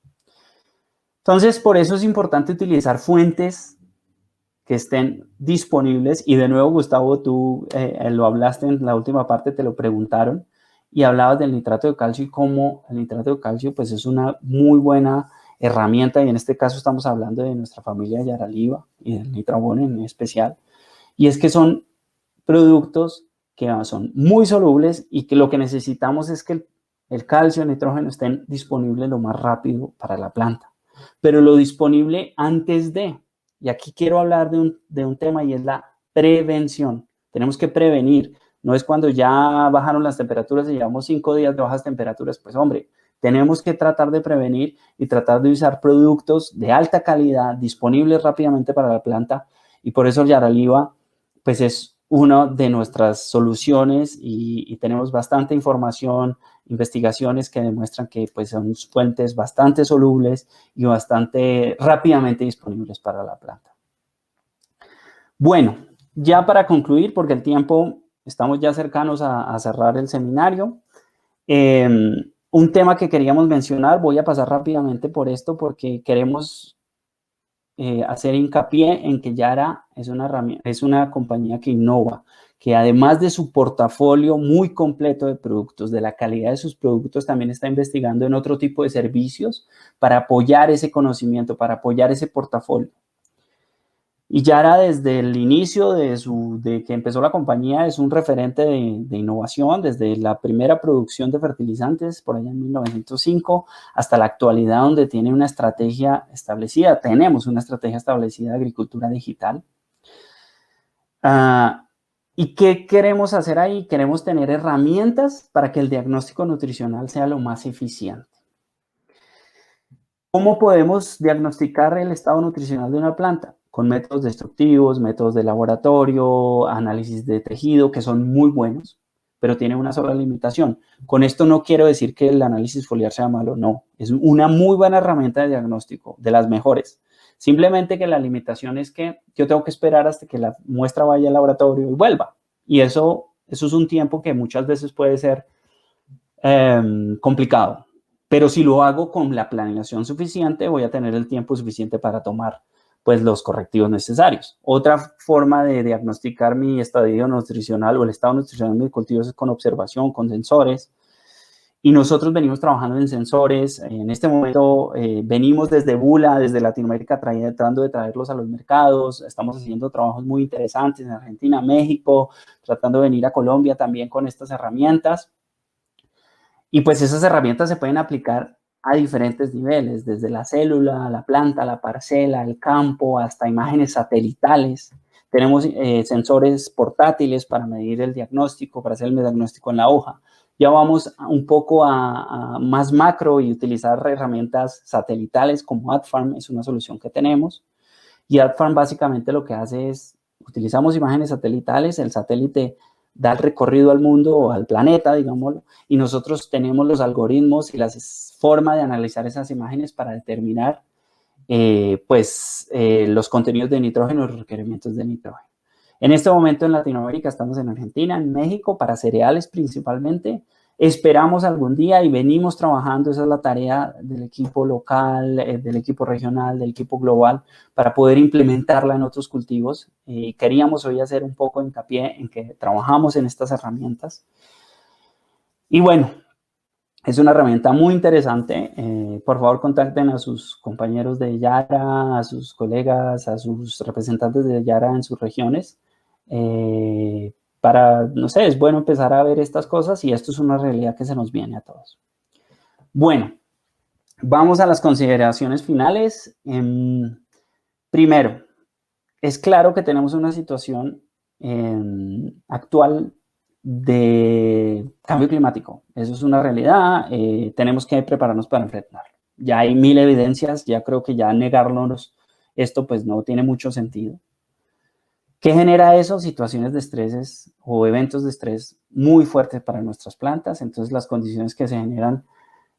Entonces, por eso es importante utilizar fuentes que estén disponibles. Y de nuevo, Gustavo, tú lo hablaste en la última parte, te lo preguntaron, y hablabas del nitrato de calcio y cómo el nitrato de calcio pues es una muy buena herramienta, y en este caso estamos hablando de nuestra familia Yaraliva y del Nitrabón en especial, y es que son productos que son muy solubles y que lo que necesitamos es que el calcio, el nitrógeno estén disponibles lo más rápido para la planta, pero lo disponible antes de, y aquí quiero hablar de un tema, y es la prevención. Tenemos que prevenir. No es cuando ya bajaron las temperaturas y llevamos 5 días de bajas temperaturas. Pues hombre, tenemos que tratar de prevenir y tratar de usar productos de alta calidad disponibles rápidamente para la planta, y por eso el Yaraliva pues es una de nuestras soluciones, y tenemos bastante información, investigaciones que demuestran que pues son fuentes bastante solubles y bastante rápidamente disponibles para la planta. Bueno, ya para concluir, porque el tiempo, estamos ya cercanos a cerrar el seminario, un tema que queríamos mencionar, voy a pasar rápidamente por esto porque queremos hacer hincapié en que Yara es una compañía que innova, que además de su portafolio muy completo de productos, de la calidad de sus productos, también está investigando en otro tipo de servicios para apoyar ese conocimiento, para apoyar ese portafolio. Y Yara, desde el inicio de que empezó la compañía, es un referente de innovación, desde la primera producción de fertilizantes por allá en 1905 hasta la actualidad, donde tiene una estrategia establecida. Tenemos una estrategia establecida de agricultura digital. ¿Y qué queremos hacer ahí? Queremos tener herramientas para que el diagnóstico nutricional sea lo más eficiente. ¿Cómo podemos diagnosticar el estado nutricional de una planta? Con métodos destructivos, métodos de laboratorio, análisis de tejido, que son muy buenos, pero tienen una sola limitación. Con esto no quiero decir que el análisis foliar sea malo, no. Es una muy buena herramienta de diagnóstico, de las mejores. Simplemente que la limitación es que yo tengo que esperar hasta que la muestra vaya al laboratorio y vuelva. Y eso es un tiempo que muchas veces puede ser complicado. Pero si lo hago con la planeación suficiente, voy a tener el tiempo suficiente para tomar pues los correctivos necesarios. Otra forma de diagnosticar mi estadio nutricional o el estado nutricional de mis cultivos es con observación, con sensores. Y nosotros venimos trabajando en sensores. En este momento venimos desde Bula, desde Latinoamérica, tratando de traerlos a los mercados. Estamos haciendo trabajos muy interesantes en Argentina, México, tratando de venir a Colombia también con estas herramientas. Y pues esas herramientas se pueden aplicar a diferentes niveles, desde la célula, la planta, la parcela, el campo, hasta imágenes satelitales. Tenemos sensores portátiles para medir el diagnóstico, para hacer el diagnóstico en la hoja. Ya vamos un poco a más macro y utilizar herramientas satelitales como AdFarm, es una solución que tenemos. Y AdFarm básicamente lo que hace es, utilizamos imágenes satelitales, el satélite da el recorrido al mundo o al planeta, digámoslo, y nosotros tenemos los algoritmos y las formas de analizar esas imágenes para determinar los contenidos de nitrógeno, los requerimientos de nitrógeno. En este momento en Latinoamérica estamos en Argentina, en México, para cereales principalmente. Esperamos algún día y venimos trabajando, esa es la tarea del equipo local, del equipo regional, del equipo global, para poder implementarla en otros cultivos. Queríamos hoy hacer un poco hincapié en que trabajamos en estas herramientas. Y bueno, es una herramienta muy interesante. Por favor, contacten a sus compañeros de Yara, a sus colegas, a sus representantes de Yara en sus regiones. No sé, es bueno empezar a ver estas cosas, y esto es una realidad que se nos viene a todos. Bueno, vamos a las consideraciones finales. Primero, es claro que tenemos una situación actual de cambio climático. Eso es una realidad, tenemos que prepararnos para enfrentarlo. Ya hay 1000 evidencias, ya creo que ya negarnos esto pues no tiene mucho sentido. ¿Qué genera eso? Situaciones de estrés o eventos de estrés muy fuertes para nuestras plantas. Entonces las condiciones que se generan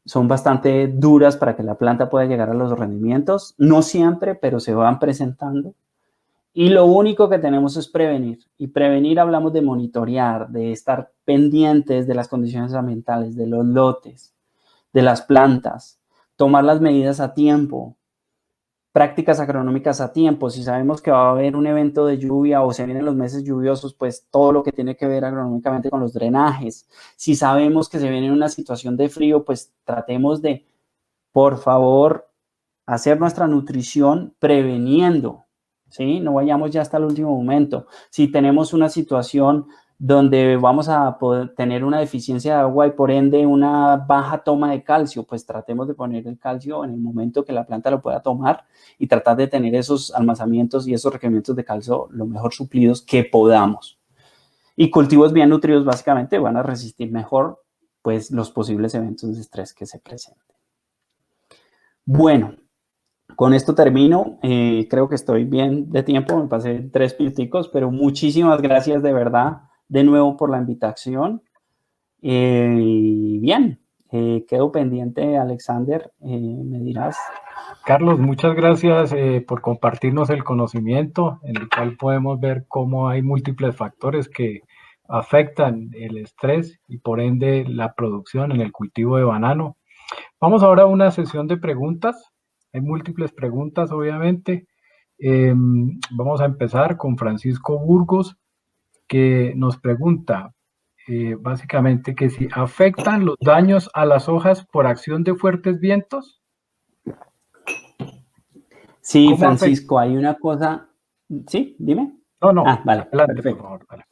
son bastante duras para que la planta pueda llegar a los rendimientos. No siempre, pero se van presentando. Y lo único que tenemos es prevenir. Y prevenir hablamos de monitorear, de estar pendientes de las condiciones ambientales, de los lotes, de las plantas, tomar las medidas a tiempo, prácticas agronómicas a tiempo. Si sabemos que va a haber un evento de lluvia o se vienen los meses lluviosos, pues todo lo que tiene que ver agronómicamente con los drenajes. Si sabemos que se viene una situación de frío, pues tratemos de, por favor, hacer nuestra nutrición preveniendo, ¿sí? No vayamos ya hasta el último momento. Si tenemos una situación donde vamos a poder tener una deficiencia de agua y por ende una baja toma de calcio, pues tratemos de poner el calcio en el momento que la planta lo pueda tomar y tratar de tener esos almacenamientos y esos requerimientos de calcio lo mejor suplidos que podamos. Y cultivos bien nutridos básicamente van a resistir mejor pues los posibles eventos de estrés que se presenten. Bueno, con esto termino. Creo que estoy bien de tiempo, me pasé 3 minuticos, pero muchísimas gracias de verdad de nuevo por la invitación. Bien, quedo pendiente, Alexander, me dirás. Carlos, muchas gracias por compartirnos el conocimiento en el cual podemos ver cómo hay múltiples factores que afectan el estrés y por ende la producción en el cultivo de banano. Vamos ahora a una sesión de preguntas. Hay múltiples preguntas, obviamente. Vamos a empezar con Francisco Burgos, que nos pregunta básicamente que si afectan los daños a las hojas por acción de fuertes vientos. Sí, Francisco, hay una cosa. ¿Sí? Dime. No. Vale, adelante, perfecto. por favor. Vale.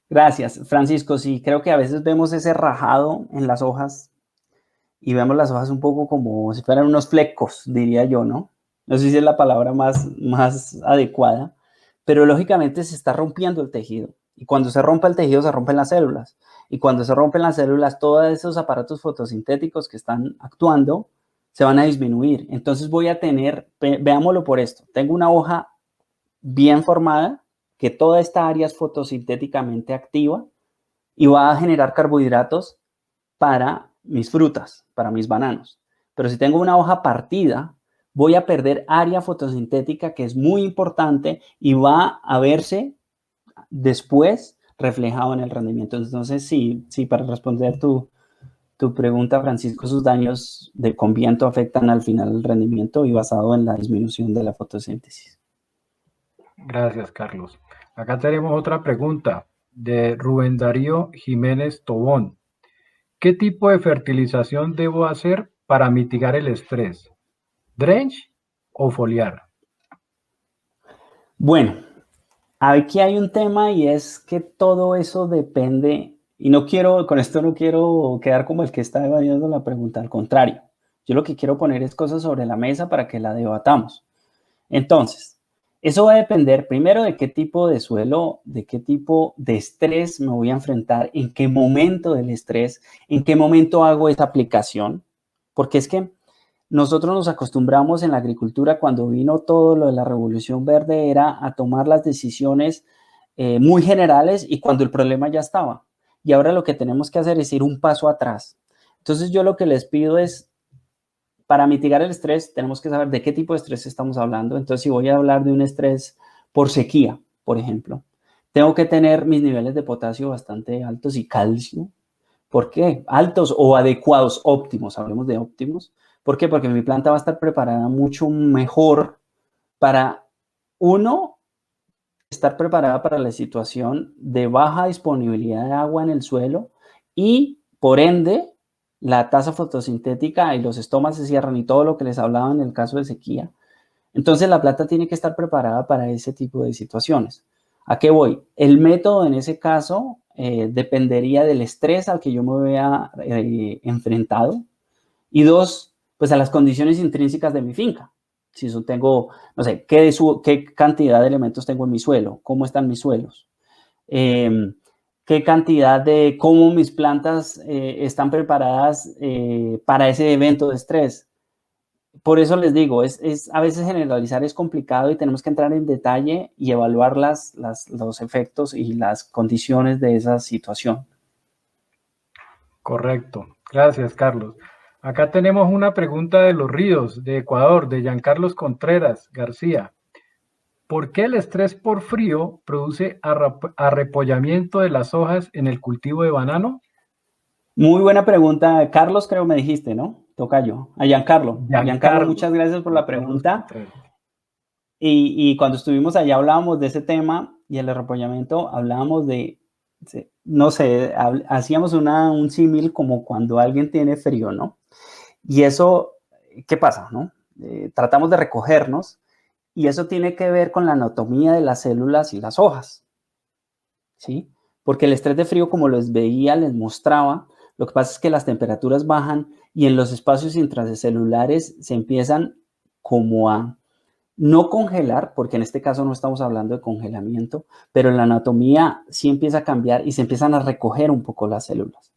Gracias, Francisco. Sí, creo que a veces vemos ese rajado en las hojas y vemos las hojas un poco como si fueran unos flecos, diría yo, ¿no? No sé si es la palabra más adecuada, pero lógicamente se está rompiendo el tejido. Y cuando se rompe el tejido, se rompen las células. Y cuando se rompen las células, todos esos aparatos fotosintéticos que están actuando se van a disminuir. Entonces voy a tener, veámoslo por esto, tengo una hoja bien formada, que toda esta área es fotosintéticamente activa y va a generar carbohidratos para mis frutas, para mis bananos. Pero si tengo una hoja partida, voy a perder área fotosintética que es muy importante y va a verse después reflejado en el rendimiento. Entonces, sí, para responder tu pregunta, Francisco, sus daños con viento afectan al final el rendimiento y basado en la disminución de la fotosíntesis. Gracias, Carlos. Acá tenemos otra pregunta de Rubén Darío Jiménez Tobón. ¿Qué tipo de fertilización debo hacer para mitigar el estrés? ¿Drench o foliar? Bueno, aquí hay un tema y es que todo eso depende, y con esto no quiero quedar como el que está evadiendo la pregunta, al contrario. Yo lo que quiero poner es cosas sobre la mesa para que la debatamos. Entonces, eso va a depender primero de qué tipo de suelo, de qué tipo de estrés me voy a enfrentar, en qué momento del estrés, en qué momento hago esta aplicación, porque es que nosotros nos acostumbramos en la agricultura cuando vino todo lo de la Revolución Verde era a tomar las decisiones muy generales y cuando el problema ya estaba. Y ahora lo que tenemos que hacer es ir un paso atrás. Entonces yo lo que les pido es, para mitigar el estrés, tenemos que saber de qué tipo de estrés estamos hablando. Entonces, si voy a hablar de un estrés por sequía, por ejemplo, tengo que tener mis niveles de potasio bastante altos y calcio. ¿Por qué? Altos o adecuados, óptimos, hablemos de óptimos. ¿Por qué? Porque mi planta va a estar preparada mucho mejor para, uno, estar preparada para la situación de baja disponibilidad de agua en el suelo y, por ende, la tasa fotosintética y los estomas se cierran y todo lo que les hablaba en el caso de sequía. Entonces, la planta tiene que estar preparada para ese tipo de situaciones. ¿A qué voy? El método en ese caso dependería del estrés al que yo me vea enfrentado y dos, pues a las condiciones intrínsecas de mi finca. Si yo tengo, no sé, qué cantidad de elementos tengo en mi suelo, cómo están mis suelos, qué cantidad de cómo mis plantas están preparadas para ese evento de estrés. Por eso les digo, a veces generalizar es complicado y tenemos que entrar en detalle y evaluar los efectos y las condiciones de esa situación. Correcto. Gracias, Carlos. Acá tenemos una pregunta de Los Ríos, de Ecuador, de Giancarlos Contreras García. ¿Por qué el estrés por frío produce arrepollamiento de las hojas en el cultivo de banano? Muy buena pregunta. Carlos, creo me dijiste, ¿no? tocayo. A Giancarlo. Giancarlo, muchas gracias por la pregunta. Y cuando estuvimos allá hablábamos de ese tema y el arrepollamiento hablábamos de, no sé, hacíamos un símil como cuando alguien tiene frío, ¿no? Y eso, ¿qué pasa, no? Tratamos de recogernos y eso tiene que ver con la anatomía de las células y las hojas, ¿sí? Porque el estrés de frío, como les veía, les mostraba, lo que pasa es que las temperaturas bajan y en los espacios intracelulares se empiezan como a no congelar, porque en este caso no estamos hablando de congelamiento, pero la anatomía sí empieza a cambiar y se empiezan a recoger un poco las células.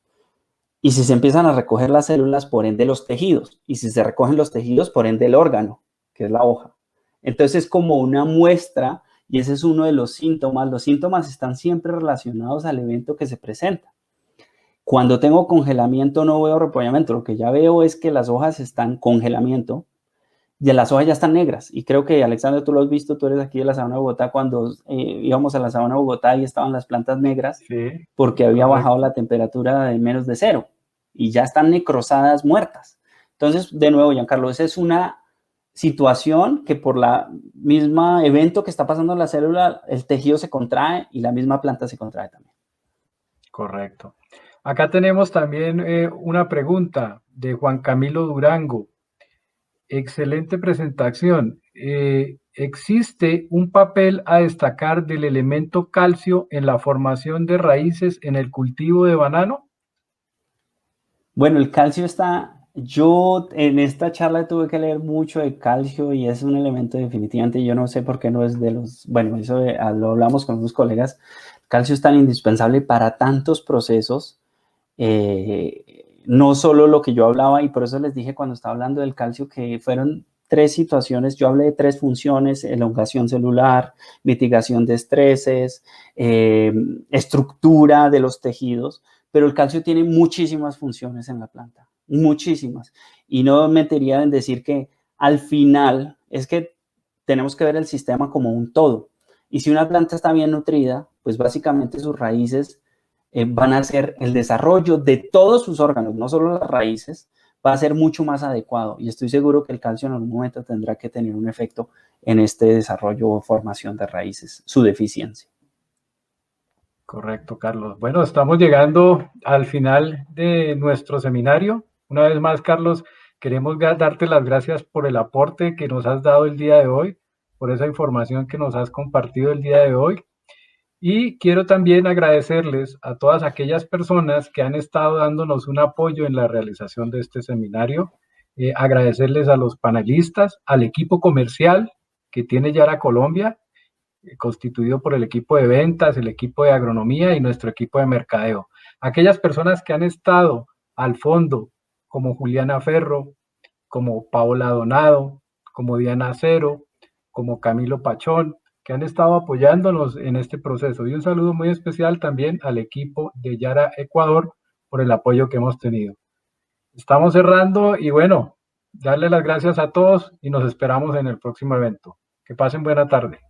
Y si se empiezan a recoger las células, por ende los tejidos. Y si se recogen los tejidos, por ende el órgano, que es la hoja. Entonces es como una muestra y ese es uno de los síntomas. Los síntomas están siempre relacionados al evento que se presenta. Cuando tengo congelamiento no veo repollamiento. Lo que ya veo es que las hojas están en congelamiento y las hojas ya están negras. Y creo que, Alexander, tú lo has visto, tú eres aquí de la Sabana de Bogotá, cuando íbamos a la Sabana de Bogotá y estaban las plantas negras, sí, porque había bajado la temperatura de menos de 0 y ya están necrosadas, muertas. Entonces, de nuevo, Giancarlo, esa es una situación que por la misma evento que está pasando en la célula, el tejido se contrae y la misma planta se contrae también. Correcto. Acá tenemos también una pregunta de Juan Camilo Durango. Excelente presentación. ¿Existe un papel a destacar del elemento calcio en la formación de raíces en el cultivo de banano? Bueno, el calcio está... Yo en esta charla tuve que leer mucho de calcio y es un elemento definitivamente, yo no sé por qué no es de los... Bueno, eso lo hablamos con unos colegas. El calcio es tan indispensable para tantos procesos. No solo lo que yo hablaba, y por eso les dije cuando estaba hablando del calcio que fueron 3 situaciones. Yo hablé de 3 funciones: elongación celular, mitigación de estreses, estructura de los tejidos, pero el calcio tiene muchísimas funciones en la planta, muchísimas. Y no me metería en decir que al final es que tenemos que ver el sistema como un todo. Y si una planta está bien nutrida, pues básicamente sus raíces van a hacer el desarrollo de todos sus órganos, no solo las raíces, va a ser mucho más adecuado. Y estoy seguro que el calcio en algún momento tendrá que tener un efecto en este desarrollo o formación de raíces, su deficiencia. Correcto, Carlos. Bueno, estamos llegando al final de nuestro seminario. Una vez más, Carlos, queremos darte las gracias por el aporte que nos has dado el día de hoy, por esa información que nos has compartido el día de hoy. Y quiero también agradecerles a todas aquellas personas que han estado dándonos un apoyo en la realización de este seminario. Agradecerles a los panelistas, al equipo comercial que tiene Yara Colombia, constituido por el equipo de ventas, el equipo de agronomía y nuestro equipo de mercadeo. Aquellas personas que han estado al fondo, como Juliana Ferro, como Paola Donado, como Diana Acero, como Camilo Pachón, que han estado apoyándonos en este proceso. Y un saludo muy especial también al equipo de Yara Ecuador por el apoyo que hemos tenido. Estamos cerrando y bueno, darle las gracias a todos y nos esperamos en el próximo evento. Que pasen buena tarde.